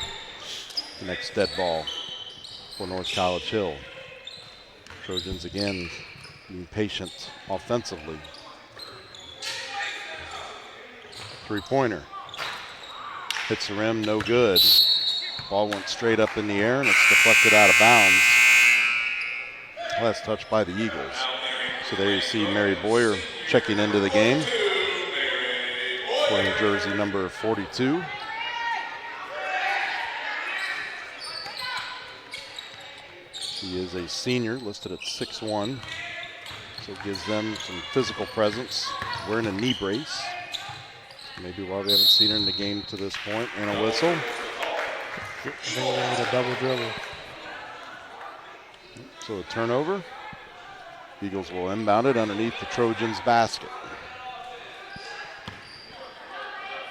The next dead ball for North College Hill. Trojans again being patient offensively. 3-pointer. Hits the rim, no good. Ball went straight up in the air and it's deflected out of bounds. Last touch by the Eagles. So there you see Mary Boyer checking into the game. Wearing jersey number 42. She is a senior, listed at 6'1". So it gives them some physical presence. Wearing a knee brace. Maybe why we haven't seen her in the game to this point. And a whistle. Then we're going to get a double dribble. So a turnover. Eagles will inbound it underneath the Trojans' basket.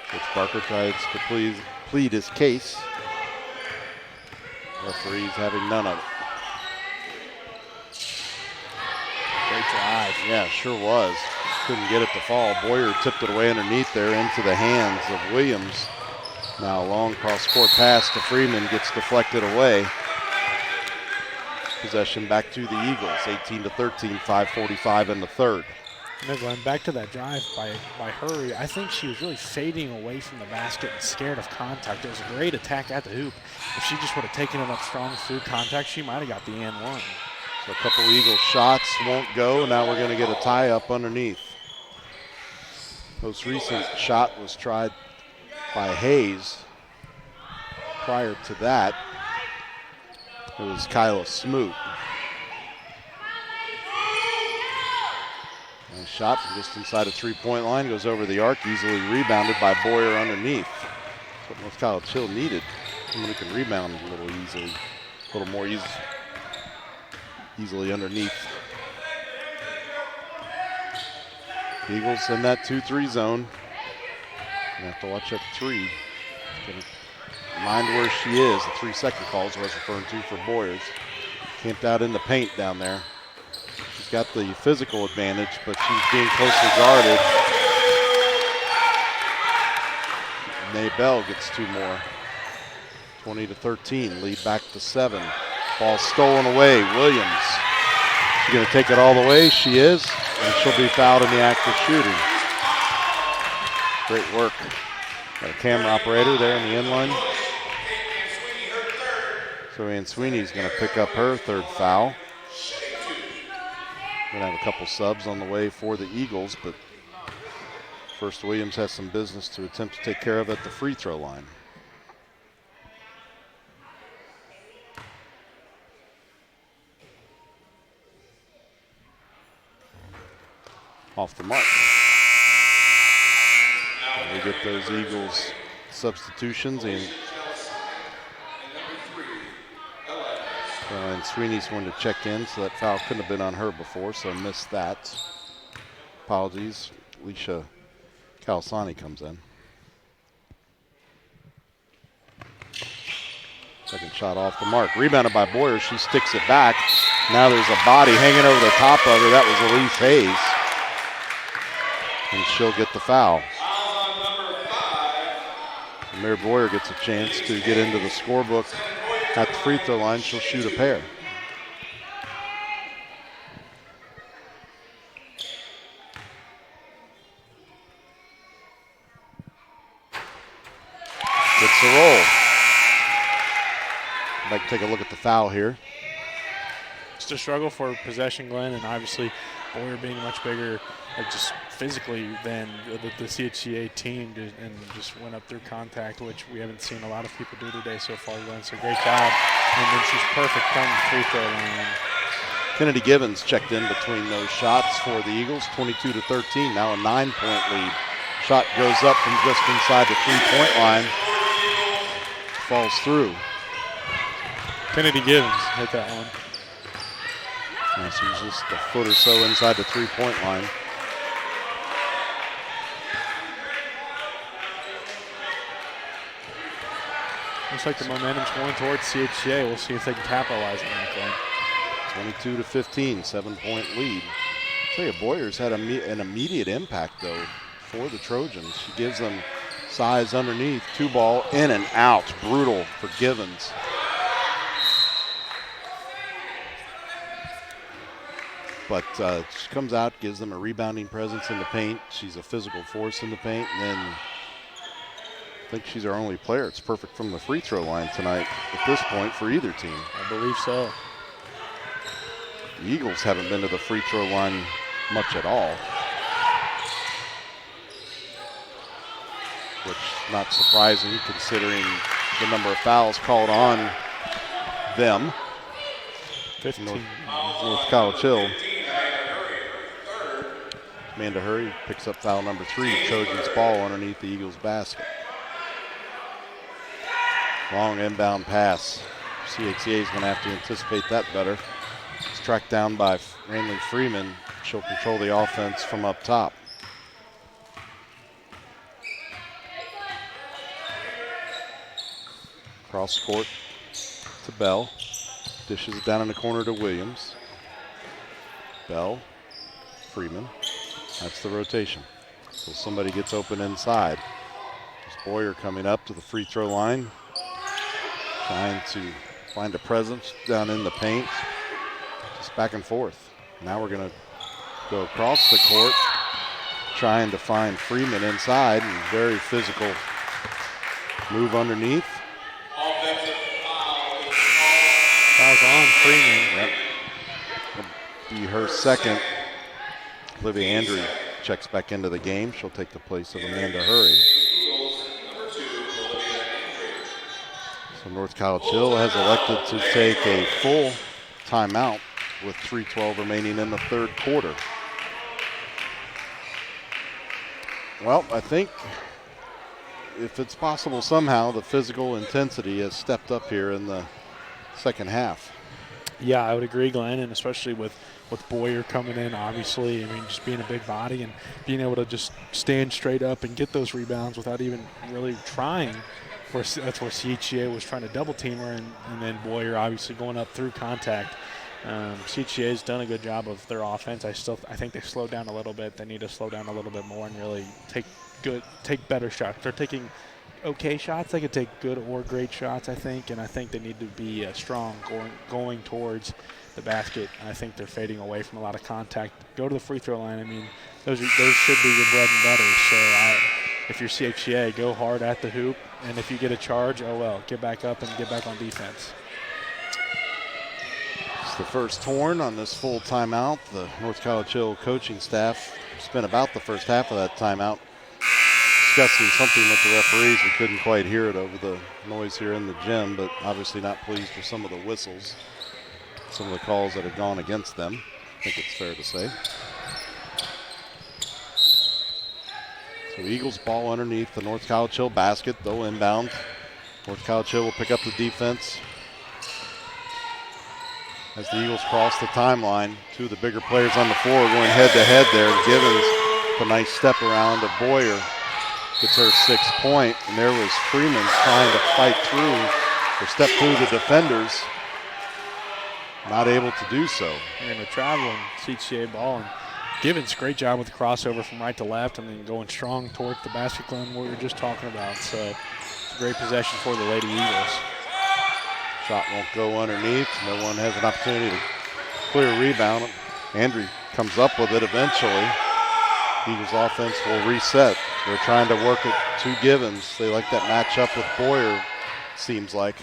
Coach Barker tries to plead his case. Referees having none of it. Great drive. Yeah, sure was. Couldn't get it to fall. Boyer tipped it away underneath there into the hands of Williams. Now a long cross-court pass to Freeman gets deflected away. Possession back to the Eagles, 18-13, 5:45 in the third. Glenn, back to that drive by Hurry. I think she was really fading away from the basket and scared of contact. It was a great attack at the hoop. If she just would have taken it up strong through contact, she might have got the and one. So a couple Eagles shots won't go. Now we're going to get a tie up underneath. Most recent shot was tried by Hayes. Prior to that, it was Kyla Smoot. Nice shot from just inside a 3-point line, goes over the arc, easily rebounded by Boyer underneath. That's what North College Hill needed. Someone who can rebound a little easily, a little more easily underneath Eagles in that 2-3 zone. You have to watch that 3. Mind where she is. The 3-second calls I was referring to for Boyers. Camped out in the paint down there. She's got the physical advantage, but she's being closely guarded. Nay Bell gets 2 more. 20-13, lead back to 7. Ball stolen away. Williams. She's going to take it all the way. She is, and she'll be fouled in the act of shooting. Great work. Got a camera operator there in the end line. So Ann Sweeney's going to pick up her 3rd foul. Going to have a couple subs on the way for the Eagles, but first Williams has some business to attempt to take care of at the free throw line. Off the mark. And we get those Eagles substitutions in. And Sweeney's going to check in, so that foul couldn't have been on her before, so I missed that. Apologies. Alicia Calasani comes in. Second shot off the mark. Rebounded by Boyer. She sticks it back. Now there's a body hanging over the top of her. That was Elise Hayes. And she'll get the foul. Mary Boyer gets a chance to get into the scorebook at the free throw line. She'll shoot a pair. Gets the roll. I'd like to take a look at the foul here. Just a struggle for possession, Glenn, and obviously Boyer being much bigger, just physically, than the CHCA team, and just went up through contact, which we haven't seen a lot of people do today so far, Glenn. So great job. And then she's perfect from the free throw line. Kennedy Givens checked in between those shots for the Eagles, 22-13, now a 9-point lead. Shot goes up from just inside the 3-point line. Falls through. Kennedy Givens hit that one. Yeah, so he's just a foot or so inside the 3-point line. Looks like the momentum's going towards CHCA. We'll see if they can capitalize on that, Glenn. 22-15, 7-point lead. I'll tell you, Boyer's had an immediate impact, though, for the Trojans. She gives them size underneath, 2-ball, in and out. Brutal for Givens. But she comes out, gives them a rebounding presence in the paint. She's a physical force in the paint. And then I think she's our only player. It's perfect from the free throw line tonight at this point for either team. I believe so. The Eagles haven't been to the free throw line much at all, which is not surprising considering the number of fouls called on them. 15. North College Hill. Amanda Hurry picks up foul number 3. Trojans ball underneath the Eagles basket. Long inbound pass. CHCA is going to have to anticipate that better. It's tracked down by Ranley Freeman. She'll control the offense from up top. Cross court to Bell. Dishes it down in the corner to Williams. Bell, Freeman. That's the rotation. So somebody gets open inside. There's Boyer coming up to the free throw line. Trying to find a presence down in the paint. Just back and forth. Now we're going to go across the court. Trying to find Freeman inside. And very physical move underneath. Foul's on Freeman. Yep. It'll be her second. Olivia Andrew checks back into the game. She'll take the place of Amanda Hurry. So North College Hill has elected to take a full timeout with 3:12 remaining in the third quarter. Well, I think if it's possible somehow, the physical intensity has stepped up here in the second half. Yeah, I would agree, Glenn, and especially with with Boyer coming in, obviously. I mean, just being a big body and being able to just stand straight up and get those rebounds without even really trying. That's where CHCA was trying to double team her, and then Boyer obviously going up through contact. CHCA has done a good job of their offense. I think they slowed down a little bit. They need to slow down a little bit more and really take better shots. They're taking okay shots. They could take good or great shots, I think, and I think they need to be strong going towards the basket. And I think they're fading away from a lot of contact. Go to the free throw line. I mean, those should be your bread and butter. So if you're CHCA, go hard at the hoop, and if you get a charge, oh well, get back up and get back on defense. It's the first horn on this full timeout. The North College Hill coaching staff spent about the first half of that timeout discussing something with the referees. We couldn't quite hear it over the noise here in the gym, but obviously not pleased with some of the whistles, some of the calls that have gone against them, I think it's fair to say. So Eagles ball underneath the North College Hill basket. They'll inbound. North College Hill will pick up the defense. As the Eagles cross the timeline, two of the bigger players on the floor going head-to-head there. Givens with a nice step around to Boyer. Gets her 6th point, and there was Freeman trying to fight through or step through the defenders. Not able to do so. You're going to travel and CHCA ball. And Givens, great job with the crossover from right to left and then going strong towards the basket line we were just talking about. So it's a great possession for the Lady Eagles. Shot won't go underneath. No one has an opportunity to clear a rebound. Andrew comes up with it eventually. Eagles offense will reset. They're trying to work it to Givens. They like that matchup with Boyer, seems like.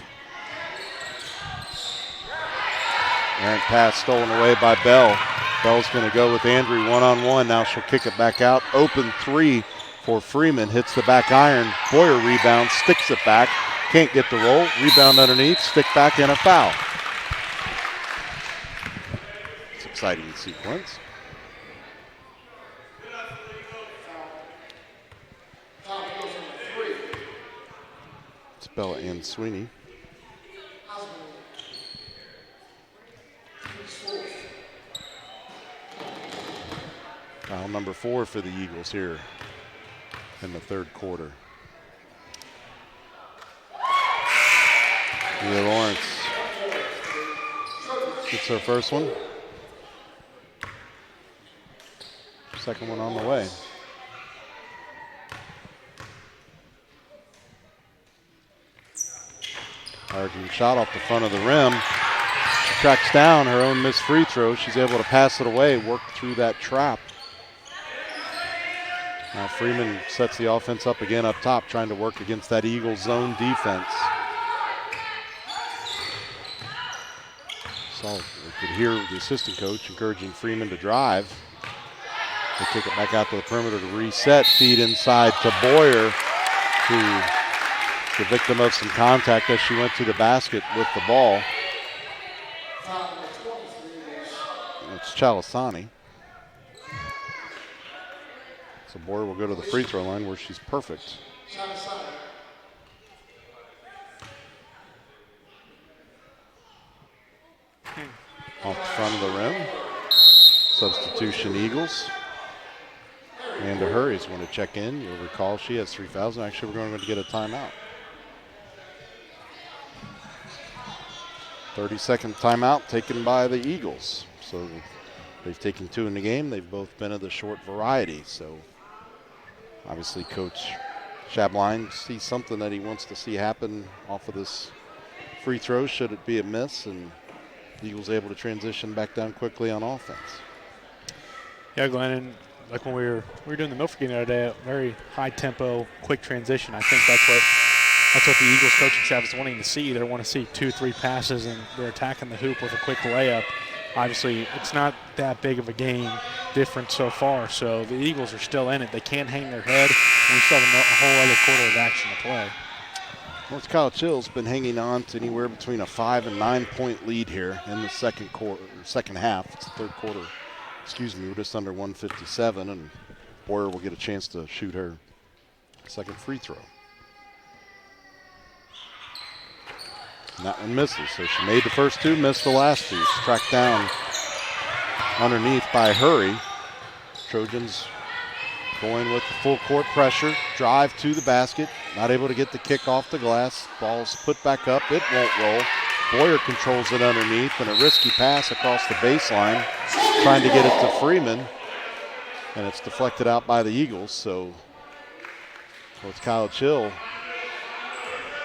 Errant pass stolen away by Bell. Bell's going to go with Andrew one-on-one. Now she'll kick it back out. Open three for Freeman. Hits the back iron. Boyer rebounds, sticks it back. Can't get the roll. Rebound underneath. Stick back and a foul. It's an exciting sequence. It's Bella and Sweeney. Foul number 4 for the Eagles here in the third quarter. Leah Lawrence gets her first one. Second one on the way. Arjun shot off the front of the rim. She tracks down her own missed free throw. She's able to pass it away, work through that trap. Now Freeman sets the offense up again up top, trying to work against that Eagles zone defense. So we could hear the assistant coach encouraging Freeman to drive. They kick it back out to the perimeter to reset. Feed inside to Boyer, who the victim of some contact as she went to the basket with the ball. It's Chalasani. So Boyer will go to the free throw line where she's perfect. Off the front of the rim. Substitution Eagles. Amanda Hurries going to check in. You'll recall she has 3 fouls. Actually, we're going to get a timeout. 30-second timeout taken by the Eagles. So they've taken 2 in the game. They've both been of the short variety. So obviously Coach Schabline sees something that he wants to see happen off of this free throw should it be a miss, and the Eagles able to transition back down quickly on offense. Yeah, Glenn, and like when we were doing the Milford game the other day, a very high tempo, quick transition. I think that's what the Eagles coaching staff is wanting to see. They want to see 2-3 passes, and they're attacking the hoop with a quick layup. Obviously, it's not that big of a game difference so far, so the Eagles are still in it. They can't hang their head, and we still have a whole other quarter of action to play. North College Hill's been hanging on to anywhere between a 5 and 9 point lead here in the second half. It's the third quarter. We're just under 157, and Boyer will get a chance to shoot her second free throw. And that one misses. So she made the first 2, missed the last 2. She's tracked down underneath by Hurry. Trojans going with the full court pressure. Drive to the basket. Not able to get the kick off the glass. Ball's put back up. It won't roll. Boyer controls it underneath, and a risky pass across the baseline, trying to get it to Freeman. And it's deflected out by the Eagles, so North College Hill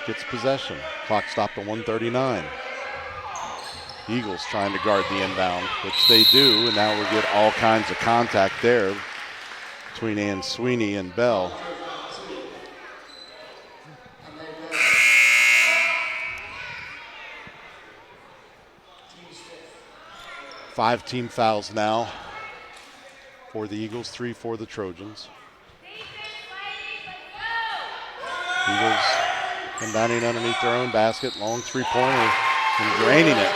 gets possession. Clock stopped at 1:39. Eagles trying to guard the inbound, which they do, and now we'll get all kinds of contact there between Ann Sweeney and Bell. Five team fouls now for the Eagles, 3 for the Trojans. Eagles inbounding underneath their own basket. Long three-pointer and draining it.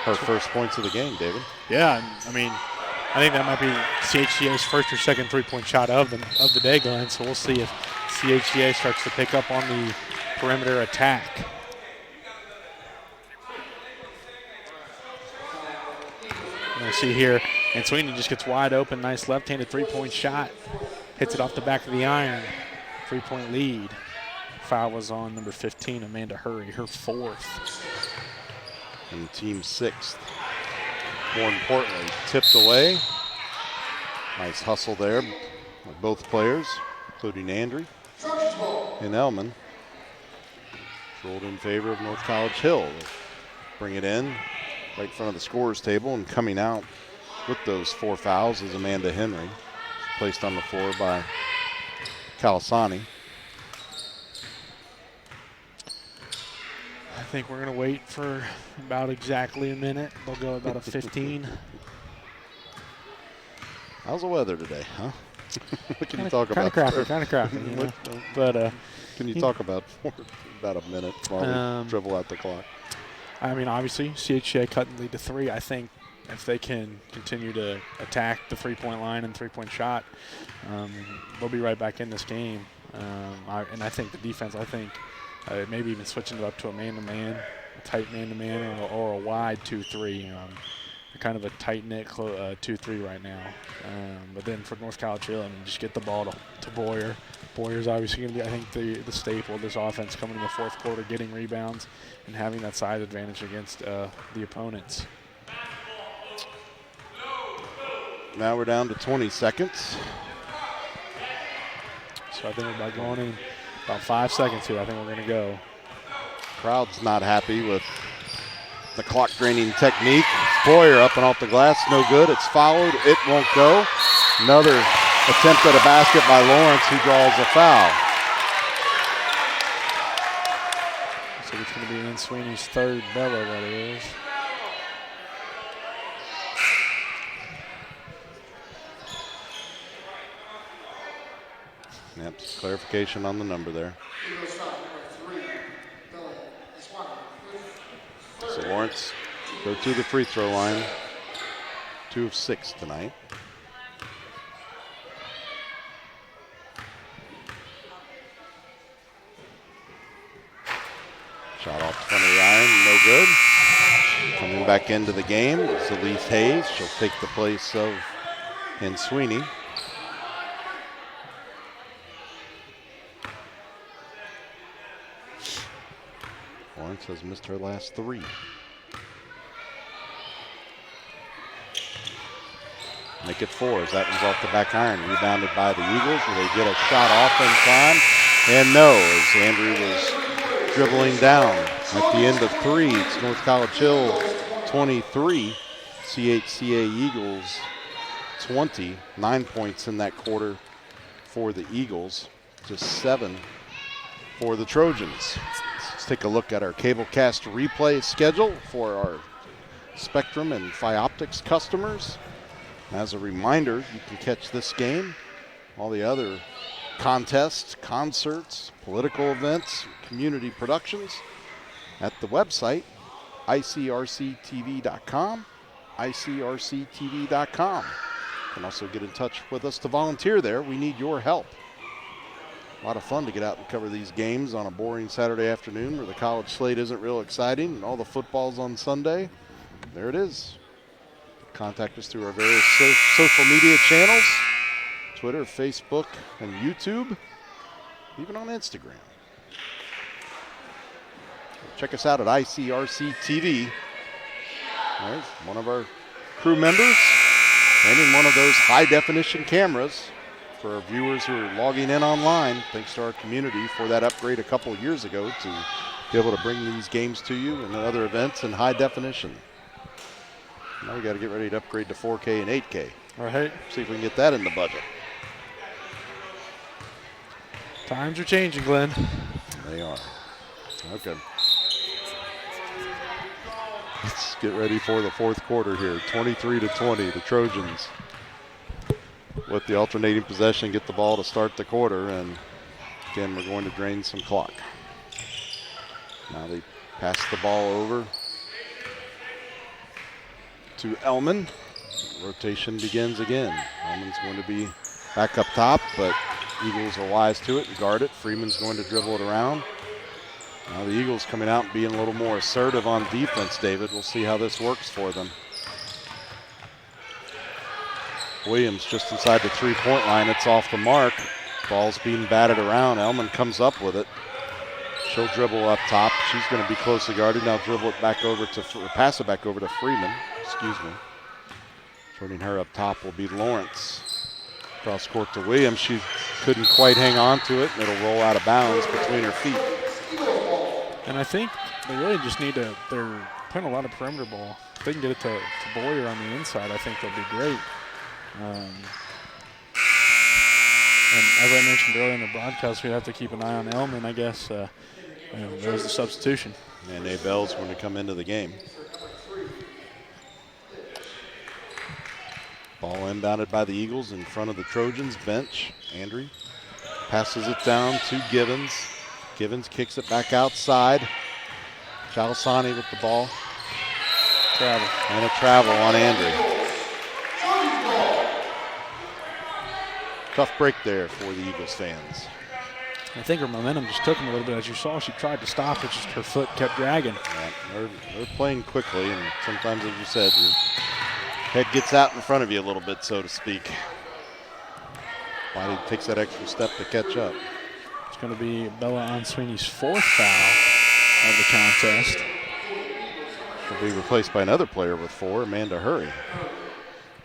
Her first points of the game, David. Yeah, I mean, I think that might be CHCA's first or second three-point shot of the day, Glenn. So we'll see if CHCA starts to pick up on the perimeter attack. We'll see here, and Sweeney just gets wide open. Nice left-handed three-point shot. Hits it off the back of the iron. 3-point lead. Foul was on number 15, Amanda Hurry, her 4th. And team 6th. More importantly, tipped away. Nice hustle there by both players, including Andry and Elman. Rolled in favor of North College Hill. Bring it in right in front of the scorer's table, and coming out with those 4 fouls is Amanda Henry, placed on the floor by Calasani. I think we're going to wait for about exactly a minute. They'll go about a 15. How's the weather today, huh? What can you talk about? Kind of crappy. You know? But can you talk about for about a minute while we dribble out the clock? I mean, obviously, CHCA cutting lead to 3. I think if they can continue to attack the three-point line and three-point shot, they'll be right back in this game. And I think the defense, maybe even switching it up to a man-to-man, a tight man-to-man, or a wide 2-3. Kind of a tight-knit 2-3 right now. But then for North College Hill, I mean, just get the ball to Boyer. Boyer's obviously going to be, I think, the staple of this offense, coming in the fourth quarter, getting rebounds and having that size advantage against the opponents. Now we're down to 20 seconds. So I think we're about going in about 5 seconds here. I think we're going to go. Crowd's not happy with the clock draining technique. Boyer up and off the glass, no good. It's fouled. It won't go. Another attempt at a basket by Lawrence, who draws a foul. So it's going to be Ann Sweeney's 3rd. Bella, that is. Yep, clarification on the number there. So Lawrence go to the free throw line. 2 of 6 tonight. Shot off the front of the iron, no good. Coming back into the game is Elise Hayes. She'll take the place of Ann Sweeney. Lawrence has missed her last 3. Make it 4 as that one's off the back iron. Rebounded by the Eagles. Will they get a shot off in time? And no, as Andrew was dribbling down. At the end of 3, it's North College Hill 23, CHCA Eagles 20. 9 points in that quarter for the Eagles. Just 7 for the Trojans. Let's take a look at our Cablecast replay schedule for our Spectrum and Phioptics customers. As a reminder, you can catch this game, all the other contests, concerts, political events, community productions at the website ICRC-TV.com, ICRC-TV.com. You can also get in touch with us to volunteer there. We need your help. A lot of fun to get out and cover these games on a boring Saturday afternoon where the college slate isn't real exciting and all the football's on Sunday. There it is. Contact us through our various social media channels, Twitter, Facebook, and YouTube, even on Instagram. Check us out at ICRC-TV. There's one of our crew members handing one of those high-definition cameras for our viewers who are logging in online, thanks to our community for that upgrade a couple years ago to be able to bring these games to you and other events in high definition. Now we got to get ready to upgrade to 4K and 8K. All right. See if we can get that in the budget. Times are changing, Glenn. They are. Okay. Let's get ready for the fourth quarter here. 23-20, the Trojans with the alternating possession get the ball to start the quarter, and again, we're going to drain some clock. Now they pass the ball over to Elman. Rotation begins again. Elman's going to be back up top, but Eagles are wise to it and guard it. Freeman's going to dribble it around. Now the Eagles coming out and being a little more assertive on defense, David. We'll see how this works for them. Williams just inside the three-point line. It's off the mark. Ball's being batted around. Elman comes up with it. She'll dribble up top. She's going to be closely guarded. Now dribble it back over to, or pass it back over to Freeman. Excuse me. Joining her up top will be Lawrence. Cross court to Williams. She couldn't quite hang on to it, and it'll roll out of bounds between her feet. And I think they really just need to, they're playing a lot of perimeter ball. If they can get it to Boyer on the inside, I think they'll be great. And as I mentioned earlier in the broadcast, we have to keep an eye on Elman, I guess. There's the substitution. And Abel's going to come into the game. Ball inbounded by the Eagles in front of the Trojans bench. Andrew passes it down to Givens. Givens kicks it back outside. Chalasani with the ball. Travel. And a travel on Andrew. Tough break there for the Eagles fans. I think her momentum just took him a little bit. As you saw, she tried to stop it, just her foot kept dragging. Yeah, they're playing quickly, and sometimes, as you said, your head gets out in front of you a little bit, so to speak. Body takes that extra step to catch up. It's going to be Bella Onsweeney's fourth foul of the contest. Will be replaced by another player with 4, Amanda Hurry.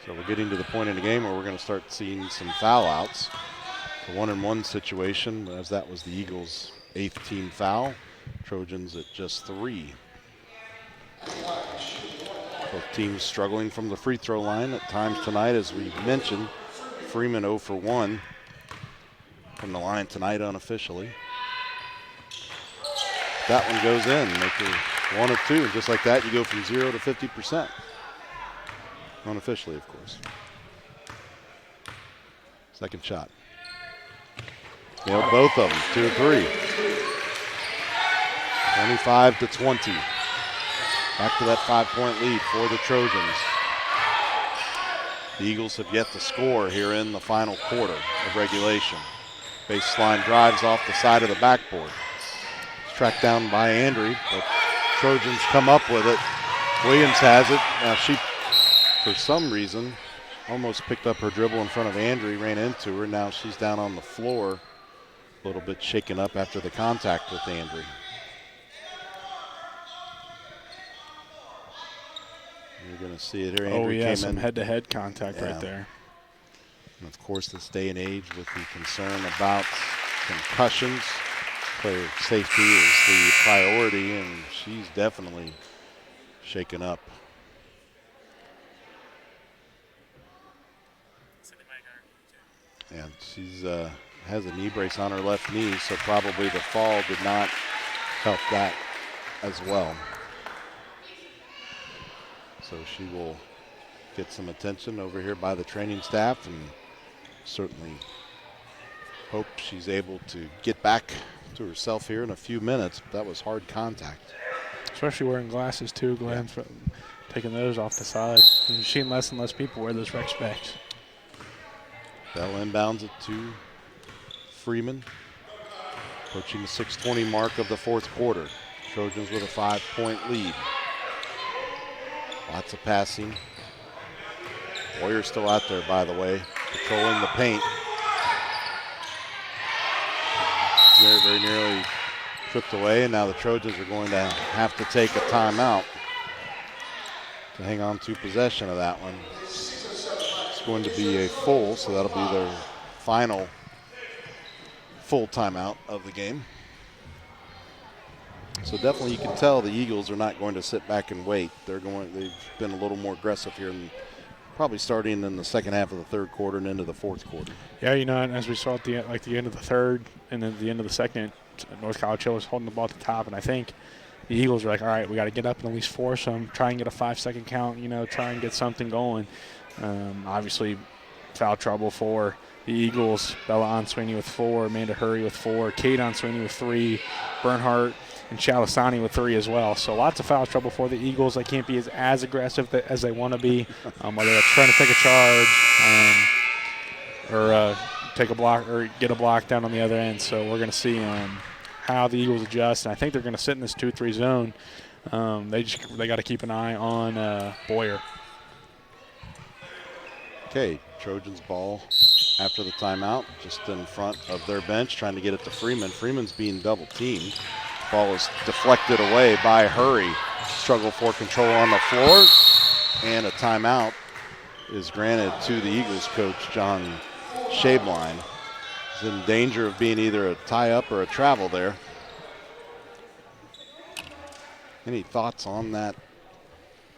So we're getting to the point in the game where we're going to start seeing some foul outs. The 1-and-1 situation, as that was the Eagles' 8th team foul. Trojans at just 3. Both teams struggling from the free throw line at times tonight, as we mentioned. Freeman 0 for 1 from the line tonight unofficially. That one goes in, make it 1 of 2, and just like that, you go from 0 to 50%. Unofficially, of course. Second shot. Both of them, 2 or 3. 25-20. Back to that 5-point lead for the Trojans. The Eagles have yet to score here in the final quarter of regulation. Baseline drives off the side of the backboard. It's tracked down by Andrew, but Trojans come up with it. Williams has it. Now she, for some reason, almost picked up her dribble in front of Andrew, ran into her. Now she's down on the floor, a little bit shaken up after the contact with Andrew. You're going to see it here. Andrew came some in. Head-to-head contact right there. And of course, this day and age with the concern about concussions, player safety is the priority, and she's definitely shaken up. And she's has a knee brace on her left knee, so probably the fall did not help that as well. So she will get some attention over here by the training staff, and certainly hope she's able to get back to herself here in a few minutes. That was hard contact. Especially wearing glasses too, Glenn, for taking those off the side. You're seeing less and less people wear those rec specs. Bell inbounds it to Freeman. Approaching the 6:20 mark of the fourth quarter. Trojans with a 5-point lead. Lots of passing. Warriors still out there, by the way, patrolling the paint. Very, very nearly tripped away, and now the Trojans are going to have to take a timeout to hang on to possession of that one. It's going to be a full, so that'll be their final full timeout of the game. So definitely you can tell the Eagles are not going to sit back and wait. They've been a little more aggressive here, and probably starting in the second half of the third quarter and into the fourth quarter. Yeah, you know, and as we saw at the end of the third and then the end of the second, North College Hill was holding the ball at the top, and I think the Eagles are like, all right, we got to get up and at least force them, try and get a 5-second count, you know, try and get something going. Obviously, foul trouble for the Eagles. Bella Onsweeney with 4, Amanda Hurry with 4, Kate Onsweeney with 3, Bernhardt and Chalasani with 3 as well. So lots of foul trouble for the Eagles. They can't be as aggressive as they want to be, whether that's trying to take a charge or take a block or get a block down on the other end. So we're going to see how the Eagles adjust. And I think they're going to sit in this 2-3 zone. They got to keep an eye on Boyer. Okay, Trojans ball after the timeout, just in front of their bench, trying to get it to Freeman. Freeman's being double teamed. Ball is deflected away by Hurry. Struggle for control on the floor, and a timeout is granted to the Eagles coach, John Schablein. He's in danger of being either a tie-up or a travel there. Any thoughts on that?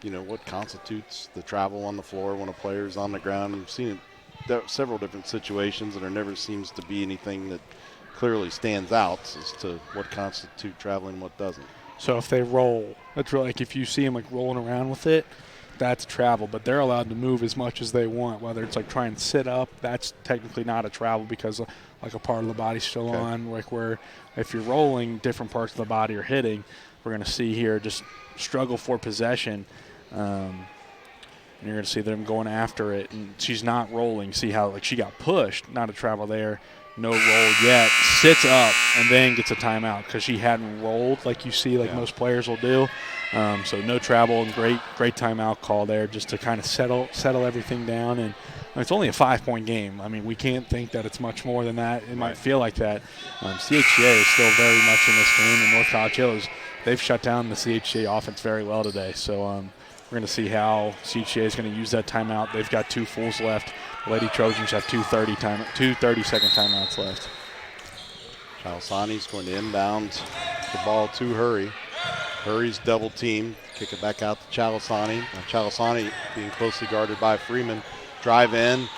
You know, what constitutes the travel on the floor when a player's on the ground? I've seen it several different situations, and there never seems to be anything that clearly stands out as to what constitutes traveling and what doesn't. So if they roll, that's really like if you see them like rolling around with it, that's travel. But they're allowed to move as much as they want, whether it's like trying to sit up, that's technically not a travel because like a part of the body's still on. Like where if you're rolling, different parts of the body are hitting. We're going to see here just struggle for possession. And you're going to see them going after it, and she's not rolling. See how like she got pushed, not a travel there. No roll yet, sits up, and then gets a timeout because she hadn't rolled like you see like most players will do. So no travel, and great timeout call there just to kind of settle everything down. And it's only a 5-point game. I mean, we can't think that it's much more than that. It might feel like that. CHCA is still very much in this game, and North College Hill they've shut down the CHCA offense very well today. So we're going to see how CHCA is going to use that timeout. They've got 2 fulls left. The Lady Trojans have 2 30-second timeouts left. Chalasani's going to inbound the ball to Hurry. Hurry's double team. Kick it back out to Chalasani. Chalasani being closely guarded by Freeman. Drive in.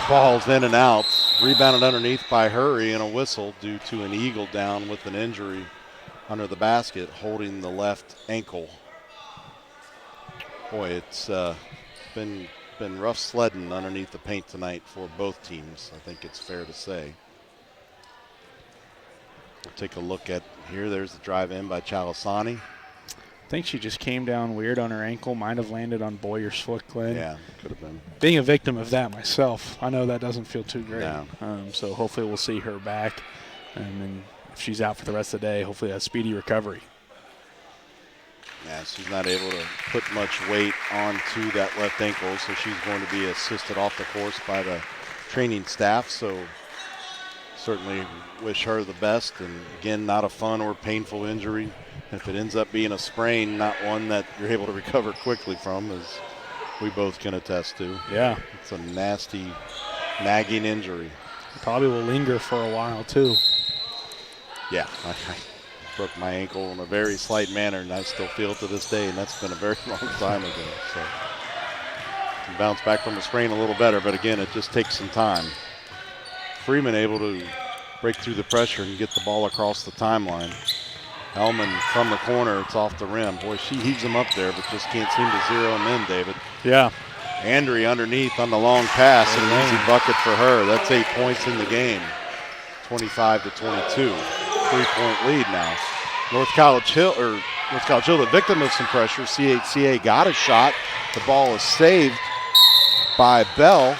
Ball's in and out. Rebounded underneath by Hurry, and a whistle due to an Eagle down with an injury under the basket holding the left ankle. Boy, it's been rough sledding underneath the paint tonight for both teams, I think it's fair to say. We'll take a look at here. There's the drive in by Chalasani. I think she just came down weird on her ankle, might have landed on Boyer's foot, Glenn. Yeah, could have been. Being a victim of that myself, I know that doesn't feel too great. No. So hopefully we'll see her back, and then if she's out for the rest of the day, hopefully a speedy recovery. Yeah, she's not able to put much weight onto that left ankle, so she's going to be assisted off the course by the training staff. So certainly wish her the best. And again, not a fun or painful injury. If it ends up being a sprain, not one that you're able to recover quickly from, as we both can attest to. Yeah. It's a nasty, nagging injury. Probably will linger for a while, too. Yeah, I broke my ankle in a very slight manner, and I still feel it to this day, and that's been a very long time ago. So can bounce back from the sprain a little better, but again, it just takes some time. Freeman able to break through the pressure and get the ball across the timeline. Hellman from the corner, it's off the rim. Boy, she heaves him up there, but just can't seem to zero him in, David. Yeah. Andry underneath on the long pass, and an easy bucket for her. That's 8 points in the game, 25-22. 3-point lead now. North College Hill, the victim of some pressure. CHCA got a shot. The ball is saved by Bell,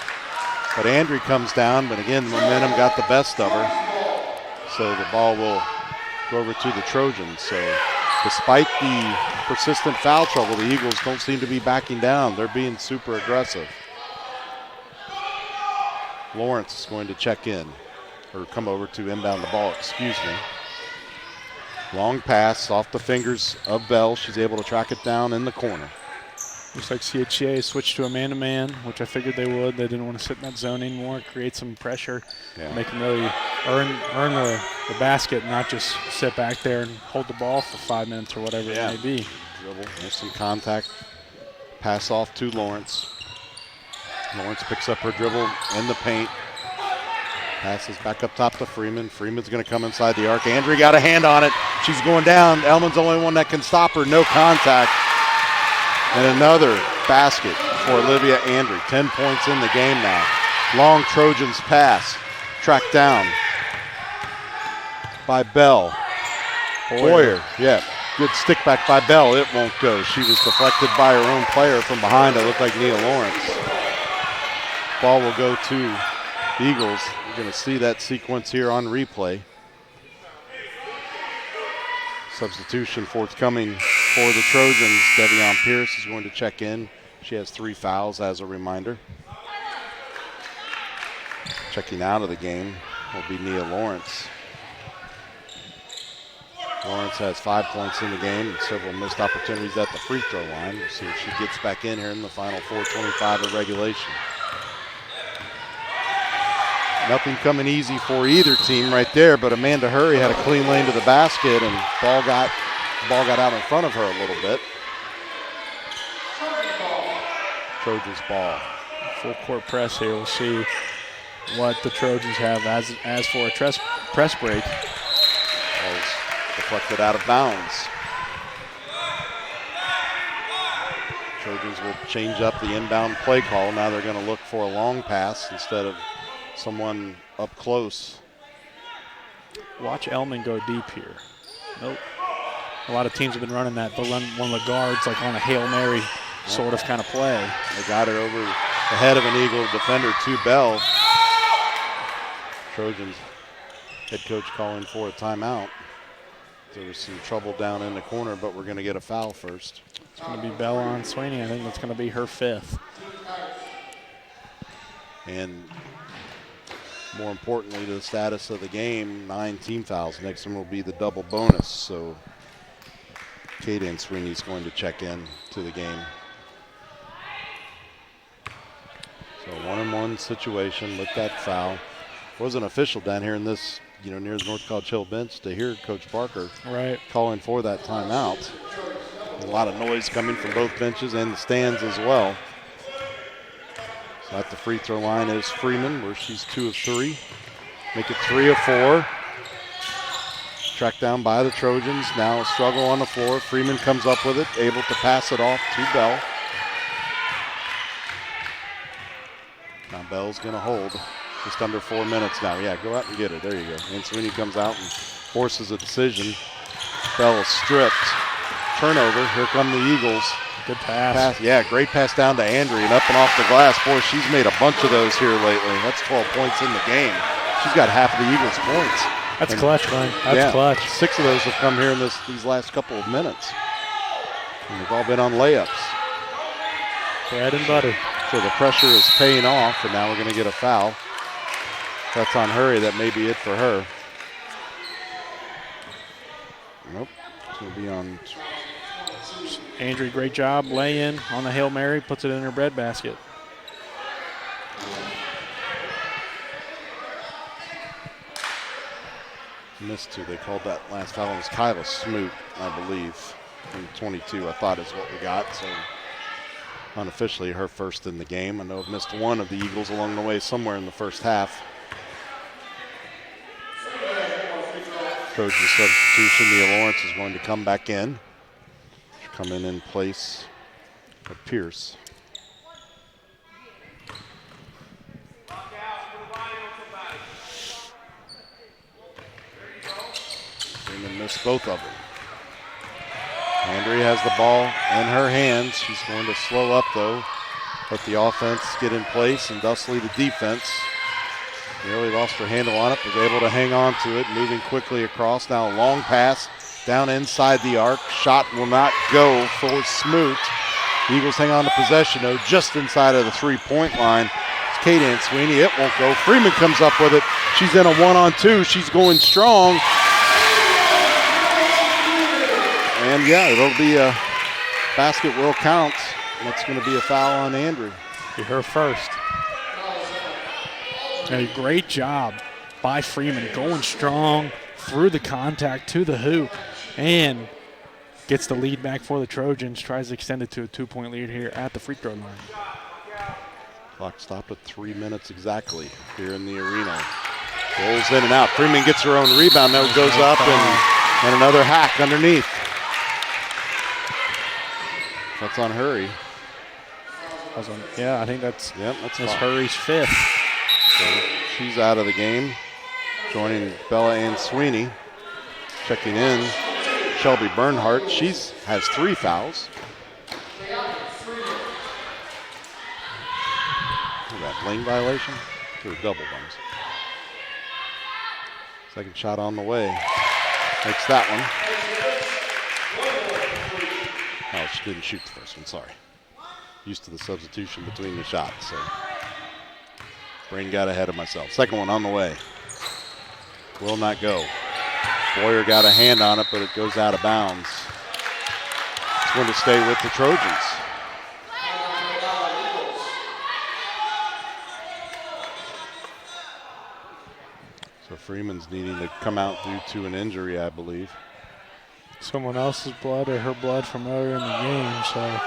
but Andry comes down, but again, the momentum got the best of her. So the ball will go over to the Trojans. So despite the persistent foul trouble, the Eagles don't seem to be backing down. They're being super aggressive. Lawrence is going to check in, or come over to inbound the ball, excuse me. Long pass off the fingers of Bell. She's able to track it down in the corner. Looks like CHCA switched to a man-to-man, which I figured they would. They didn't want to sit in that zone anymore, create some pressure, make them really earn the basket, not just sit back there and hold the ball for 5 minutes or whatever it may be. Dribble, there's some contact. Pass off to Lawrence. Lawrence picks up her dribble in the paint. Passes back up top to Freeman. Freeman's going to come inside the arc. Andry got a hand on it. She's going down. Elman's the only one that can stop her. No contact. And another basket for Olivia Andry. 10 points in the game now. Long Trojans pass. Tracked down by Bell. Boyer. Yeah. Good stick back by Bell. It won't go. She was deflected by her own player from behind. It looked like Nia Lawrence. Ball will go to the Eagles. You're going to see that sequence here on replay. Substitution forthcoming for the Trojans. Devion Pierce is going to check in. She has 3 fouls as a reminder. Checking out of the game will be Nia Lawrence. Lawrence has 5 points in the game and several missed opportunities at the free throw line. We'll see if she gets back in here in the final 4:25 of regulation. Nothing coming easy for either team right there, but Amanda Hurry had a clean lane to the basket, and ball got out in front of her a little bit. Trojans ball. Full court press here. We'll see what the Trojans have as for a press break. Ball's deflected out of bounds. Trojans will change up the inbound play call. Now they're going to look for a long pass instead of someone up close. Watch Elman go deep here. Nope. A lot of teams have been running that. They'll run one of the guards like on a Hail Mary sort of kind of play. They got it over the head of an Eagle defender to Bell. Trojans head coach calling for a timeout. There was some trouble down in the corner, but we're going to get a foul first. It's going to be Bell on Sweeney. I think that's going to be her 5th. And more importantly, to the status of the game, 9 team fouls. Next one will be the double bonus. So Kaden Sweeney's going to check in to the game. So 1-on-1 situation with that foul. Wasn't official down here in this, near the North College Hill bench to hear Coach Parker calling for that timeout. A lot of noise coming from both benches and the stands as well. So at the free throw line is Freeman, where she's 2 of 3. Make it 3 of 4. Tracked down by the Trojans. Now a struggle on the floor. Freeman comes up with it, able to pass it off to Bell. Now Bell's going to hold. Just under 4 minutes now. Yeah, go out and get her. There you go. And Sweeney comes out and forces a decision. Bell is stripped. Turnover. Here come the Eagles. Good pass. Yeah, great pass down to Andry and up and off the glass. Boy, she's made a bunch of those here lately. That's 12 points in the game. She's got half of the Eagles' points. That's clutch, man. That's clutch. 6 of those have come here in these last couple of minutes. And they've all been on layups. Bread and butter. So the pressure is paying off, and now we're going to get a foul. That's on Hurry. That may be it for her. Nope. It's going to be on. Andrew, great job. Lay in on the Hail Mary, puts it in her breadbasket. Missed 2. They called that last foul. It was Kyla Smoot, I believe, from 22, I thought is what we got. So unofficially her first in the game. I know I've missed 1 of the Eagles along the way somewhere in the first half. Trojan substitution. Nia Lawrence is going to come back in. Come in place of Pierce. Freeman missed both of them. Andrea has the ball in her hands. She's going to slow up though. Let the offense get in place, and Dustley the defense. Nearly lost her handle on it, was able to hang on to it, moving quickly across. Now a long pass down inside the arc. Shot will not go for Smoot. The Eagles hang on to possession, though, just inside of the three-point line. It's Kate Sweeney. It won't go. Freeman comes up with it. She's in a one-on-two. She's going strong. And, yeah, it'll be a basket will count. That's going to be a foul on Andrew. Be her first. A great job by Freeman, going strong through the contact to the hoop, and gets the lead back for the Trojans. Tries to extend it to a 2-point lead here at the free throw line. Clock stopped at 3 minutes exactly here in the arena. Rolls in and out. Freeman gets her own rebound. Now goes up and another hack underneath. That's on Hurry. Yeah, I think that's that's Hurry's fifth. So she's out of the game. Joining Bella Ann Sweeney. Checking in, Shelby Bernhardt. She has 3 fouls. That lane violation? Or double ones. Second shot on the way. Makes that one. Oh, she didn't shoot the first one, sorry. Used to the substitution between the shots, so. Brain got ahead of myself. Second one on the way. Will not go. Boyer got a hand on it, but it goes out of bounds. It's going to stay with the Trojans. So Freeman's needing to come out due to an injury, I believe. Someone else's blood or her blood from earlier in the game, so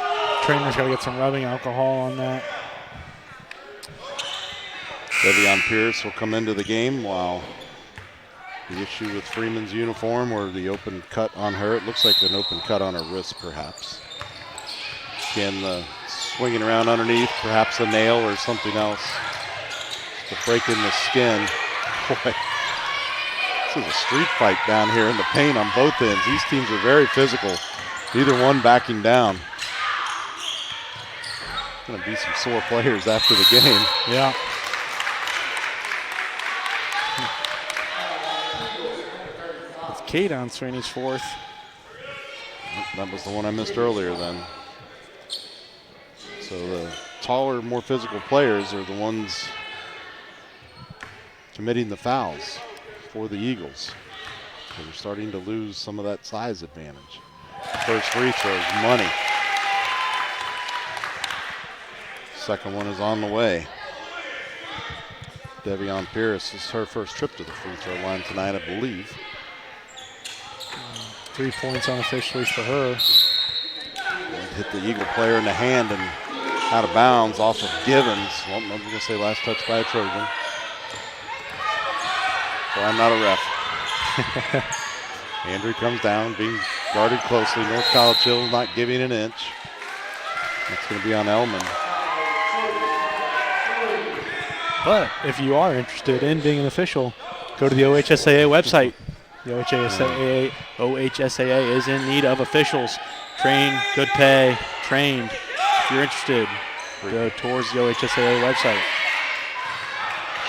trainer's got to get some rubbing alcohol on that. Devion Pierce will come into the game while the issue with Freeman's uniform or the open cut on her. It looks like an open cut on her wrist, perhaps. Again, swinging around underneath, perhaps a nail or something else to break in the skin. Boy, this is a street fight down here in the paint on both ends. These teams are very physical. Neither one backing down. Going to be some sore players after the game. Yeah. It's Kate on Sweeney's fourth. That was the one I missed earlier then. So the taller, more physical players are the ones committing the fouls for the Eagles. So they're starting to lose some of that size advantage. First free throw is money. Second one is on the way. Devion Pierce, this is her first trip to the free throw line tonight, I believe. 3 points unofficially for her. Hit the Eagle player in the hand and out of bounds off of Givens. Well, I'm going to say last touch by a Trojan. So I'm not a ref. Andrew comes down, being guarded closely. North College Hill not giving an inch. That's going to be on Elman. But if you are interested in being an official, go to the OHSAA website. The OHSAA is in need of officials. Trained, good pay, trained. If you're interested, go towards the OHSAA website.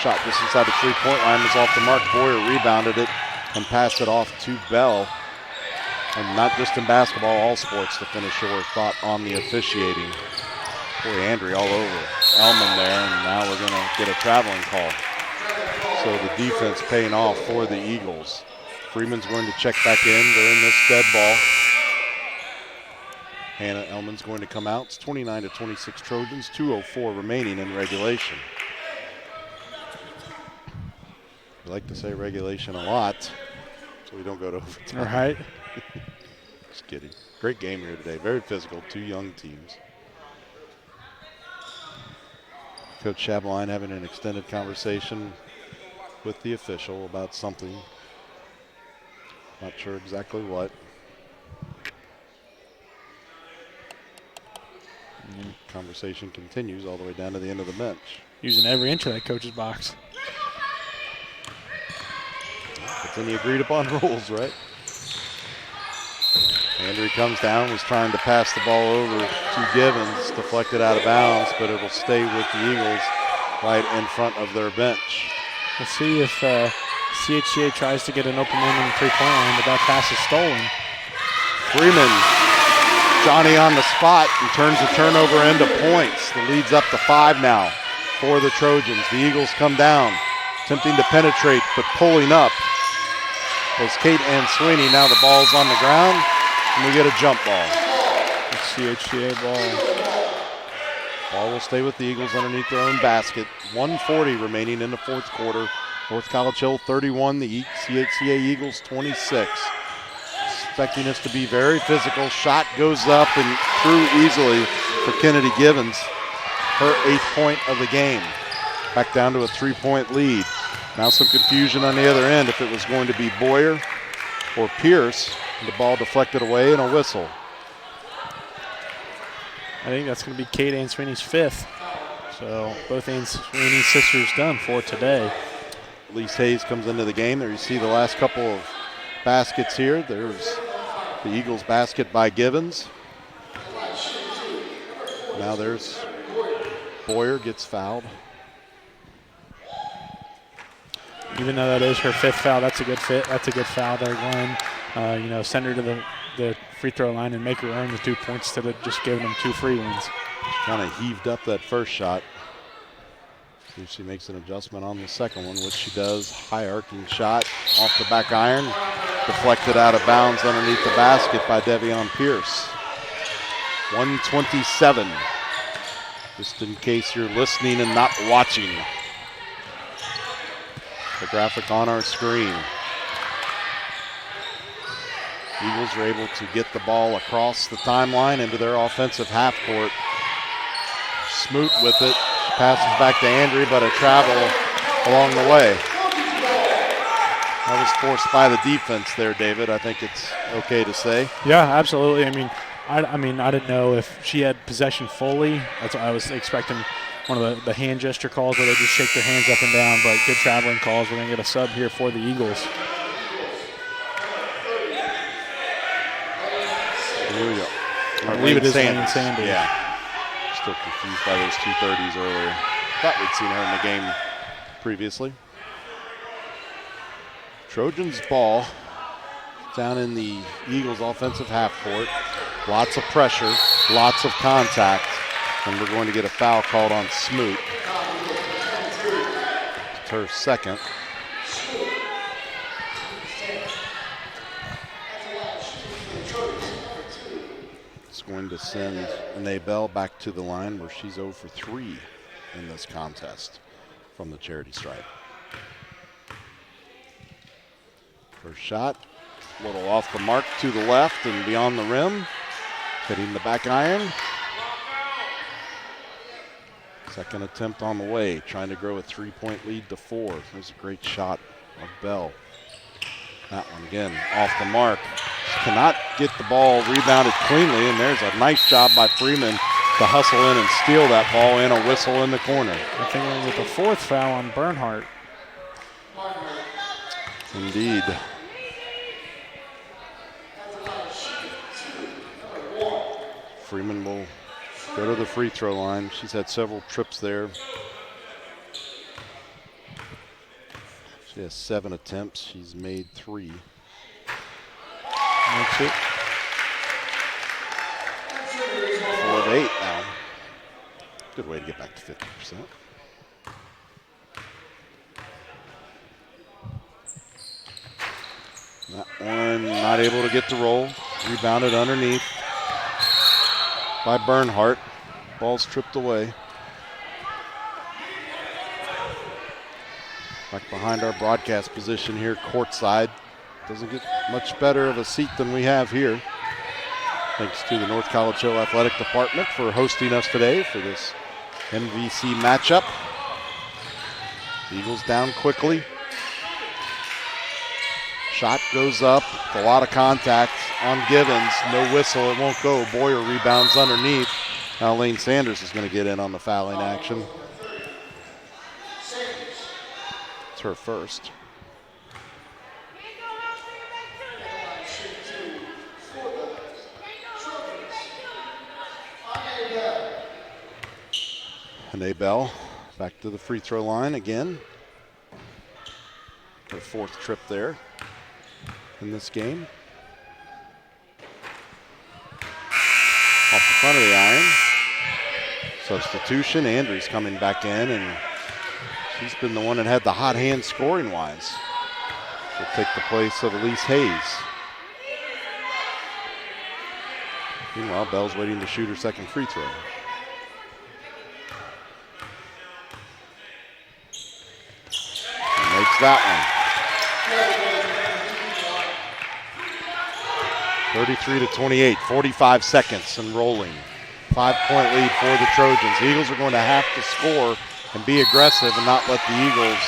Shot just inside the three-point line was off the mark. Boyer rebounded it and passed it off to Bell. And not just in basketball, all sports, to finish your thought on the officiating. Boy, Andrew all over Elman there, and now we're going to get a traveling call. So the defense paying off for the Eagles. Freeman's going to check back in. They're in this dead ball. Hannah Elman's going to come out. It's 29-26 Trojans, 2:04 remaining in regulation. We like to say regulation a lot, so we don't go to overtime. All right. Just kidding. Great game here today. Very physical. Two young teams. Coach Schabeline having an extended conversation with the official about something. Not sure exactly what. And conversation continues all the way down to the end of the bench. Using every inch of that coach's box. It's in the agreed upon rules, right? Andrew comes down, was trying to pass the ball over to Givens, deflected out of bounds, but it'll stay with the Eagles right in front of their bench. Let's see if CHCA tries to get an open man on the three-point line, but that pass is stolen. Freeman, Johnny on the spot, and turns the turnover into points. The lead's up to 5 now for the Trojans. The Eagles come down, attempting to penetrate, but pulling up was Kate Ann Sweeney. Now the ball's on the ground, and we get a jump ball. It's CHCA ball. Ball will stay with the Eagles underneath their own basket. 1:40 remaining in the fourth quarter. North College Hill 31, the CHCA Eagles 26. Expecting us to be very physical. Shot goes up and through easily for Kennedy Givens. Her 8th point of the game. Back down to a 3-point lead. Now some confusion on the other end if it was going to be Boyer or Pierce. The ball deflected away and a whistle. I think that's going to be Kate Ann Sweeney's 5th. So both Ann Sweeney's sisters done for today. Elise Hayes comes into the game. There you see the last couple of baskets here. There's the Eagles basket by Givens. Now there's Boyer gets fouled. Even though that is her 5th foul, that's a good fit. That's a good foul there, Glenn. Send her to the free throw line and make her earn the 2 points instead of just giving them 2 free ones. She kind of heaved up that first shot. See if she makes an adjustment on the second one, which she does. High arcing shot off the back iron. Deflected out of bounds underneath the basket by Devion Pierce. 127. Just in case you're listening and not watching. The graphic on our screen. Eagles are able to get the ball across the timeline into their offensive half court. Smoot with it. Passes back to Andrew, but a travel along the way. That was forced by the defense there, David. I think it's okay to say. Yeah, absolutely. I didn't know if she had possession fully. That's what I was expecting. One of the hand gesture calls where they just shake their hands up and down, but good traveling calls. We're going to get a sub here for the Eagles. Here we go. I believe it is Lane Sanders. Yeah. Still confused by those 230s earlier. Thought we'd seen her in the game previously. Trojans ball down in the Eagles offensive half court. Lots of pressure, lots of contact, and we're going to get a foul called on Smoot. It's her 2nd. It's going to send Renee Bell back to the line where she's 0 for 3 in this contest from the charity stripe. First shot, a little off the mark to the left and beyond the rim. Hitting the back iron. Second attempt on the way, trying to grow a 3-point lead to 4. There's a great shot of Bell. That one again off the mark. Cannot get the ball rebounded cleanly, and there's a nice job by Freeman to hustle in and steal that ball in, a whistle in the corner. I think we're with the 4th foul on Bernhardt. Indeed. Freeman will go to the free throw line. She's had several trips there. She has 7 attempts. She's made 3. That's it. 4 of 8 now. Good way to get back to 50%. That one not able to get the roll. Rebounded underneath by Bernhardt. Ball's tripped away. Back behind our broadcast position here, courtside. Doesn't get much better of a seat than we have here. Thanks to the North College Hill Athletic Department for hosting us today for this MVC matchup. Eagles down quickly. Shot goes up, a lot of contact on Givens. No whistle, it won't go. Boyer rebounds underneath. Now Lane Sanders is going to get in on the fouling action. It's her first. Hanae Bell back to the free throw line again. Her 4th trip there in this game. Off the front of the iron. Substitution. Andrews coming back in, and she's been the one that had the hot hand scoring-wise. She'll take the place of Elise Hayes. Meanwhile, Bell's waiting to shoot her 2nd free throw. She makes that one. 33-28, 45 seconds and rolling. 5-point lead for the Trojans. The Eagles are going to have to score and be aggressive and not let the Eagles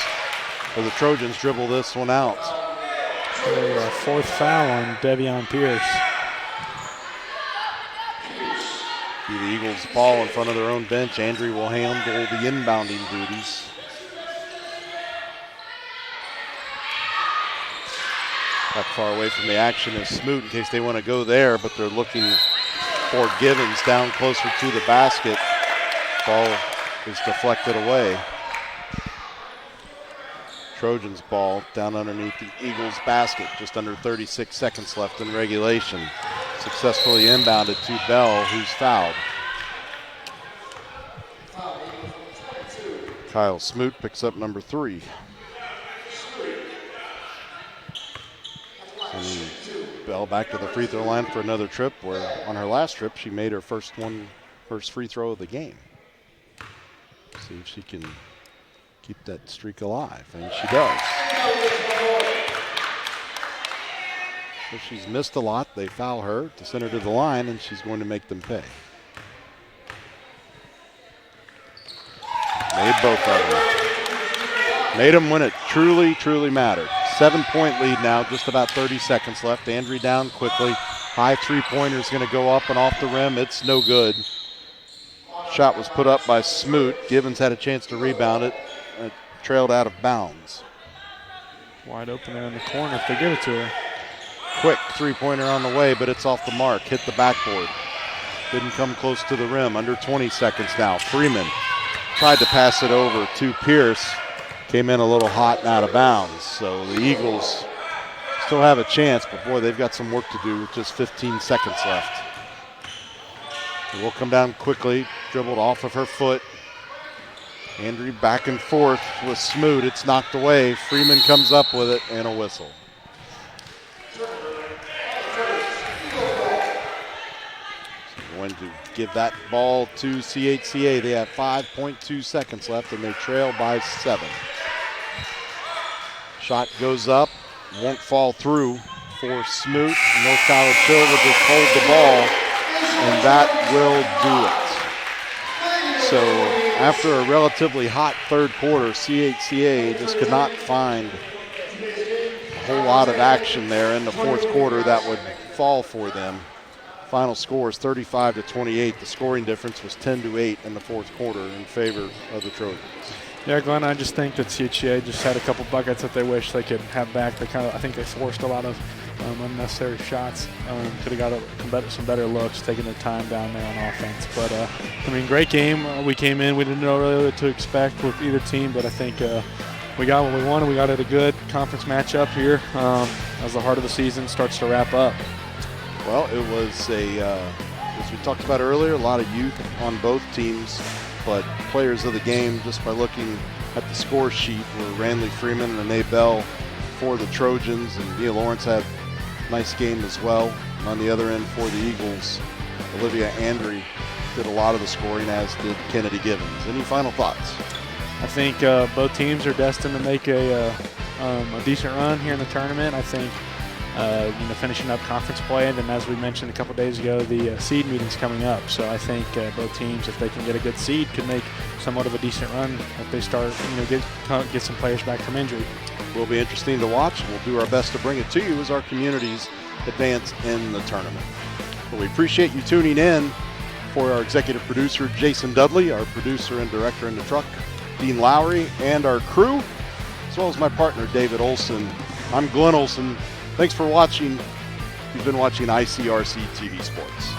or the Trojans dribble this one out. A 4th foul on Devion Pierce. Be the Eagles' ball in front of their own bench. Andrew will handle the inbounding duties. Back far away from the action is Smoot in case they want to go there, but they're looking for Givens down closer to the basket. Ball is deflected away. Trojans ball down underneath the Eagles basket. Just under 36 seconds left in regulation. Successfully inbounded to Bell, who's fouled. Kyle Smoot picks up number 3. And Bell back to the free throw line for another trip, where on her last trip she made her first free throw of the game. See if she can keep that streak alive, and she does. So she's missed a lot. They foul her to send her to the line, and she's going to make them pay. Made both of them. Made them when it truly, truly mattered. 7-point lead now, just about 30 seconds left. Andrew down quickly. High 3-pointer is going to go up and off the rim. It's no good. Shot was put up by Smoot. Givens had a chance to rebound it. It trailed out of bounds. Wide open there in the corner if they give it to her. Quick 3-pointer on the way, but it's off the mark. Hit the backboard. Didn't come close to the rim. Under 20 seconds now. Freeman tried to pass it over to Pierce. Came in a little hot and out of bounds. So the Eagles still have a chance, but boy, they've got some work to do with just 15 seconds left. It will come down quickly. Dribbled off of her foot. Andrew back and forth with Smoot. It's knocked away. Freeman comes up with it and a whistle. Going to give that ball to CHCA. They have 5.2 seconds left and they trail by 7. Shot goes up, won't fall through for Smoot. North College Hill will just hold the ball, and that will do it. So after a relatively hot 3rd quarter, CHCA just could not find a whole lot of action there in the 4th quarter that would fall for them. Final score is 35-28. The scoring difference was 10-8 in the 4th quarter in favor of the Trojans. Yeah, Glenn, I just think that CHCA just had a couple buckets that they wish they could have back. They I think they forced a lot of unnecessary shots. Could have got some better looks, taking their time down there on offense. But, I mean, great game. We came in, we didn't know really what to expect with either team, but I think we got what we wanted. We got at a good conference matchup here as the heart of the season starts to wrap up. Well, it was as we talked about earlier, a lot of youth on both teams, but players of the game, just by looking at the score sheet, were Ranley Freeman and Renee Bell for the Trojans, and Nia Lawrence had a nice game as well. And on the other end for the Eagles, Olivia Andry did a lot of the scoring, as did Kennedy Givens. Any final thoughts? I think both teams are destined to make a decent run here in the tournament. I think finishing up conference play, and then as we mentioned a couple days ago, the seed meeting's coming up. So I think both teams, if they can get a good seed, could make somewhat of a decent run if they start, get some players back from injury. Will be interesting to watch. We'll do our best to bring it to you as our communities advance in the tournament. But we appreciate you tuning in. For our executive producer, Jason Dudley, our producer and director in the truck, Dean Lowry, and our crew, as well as my partner, David Olson. I'm Glenn Olson. Thanks for watching. You've been watching ICRC-TV Sports.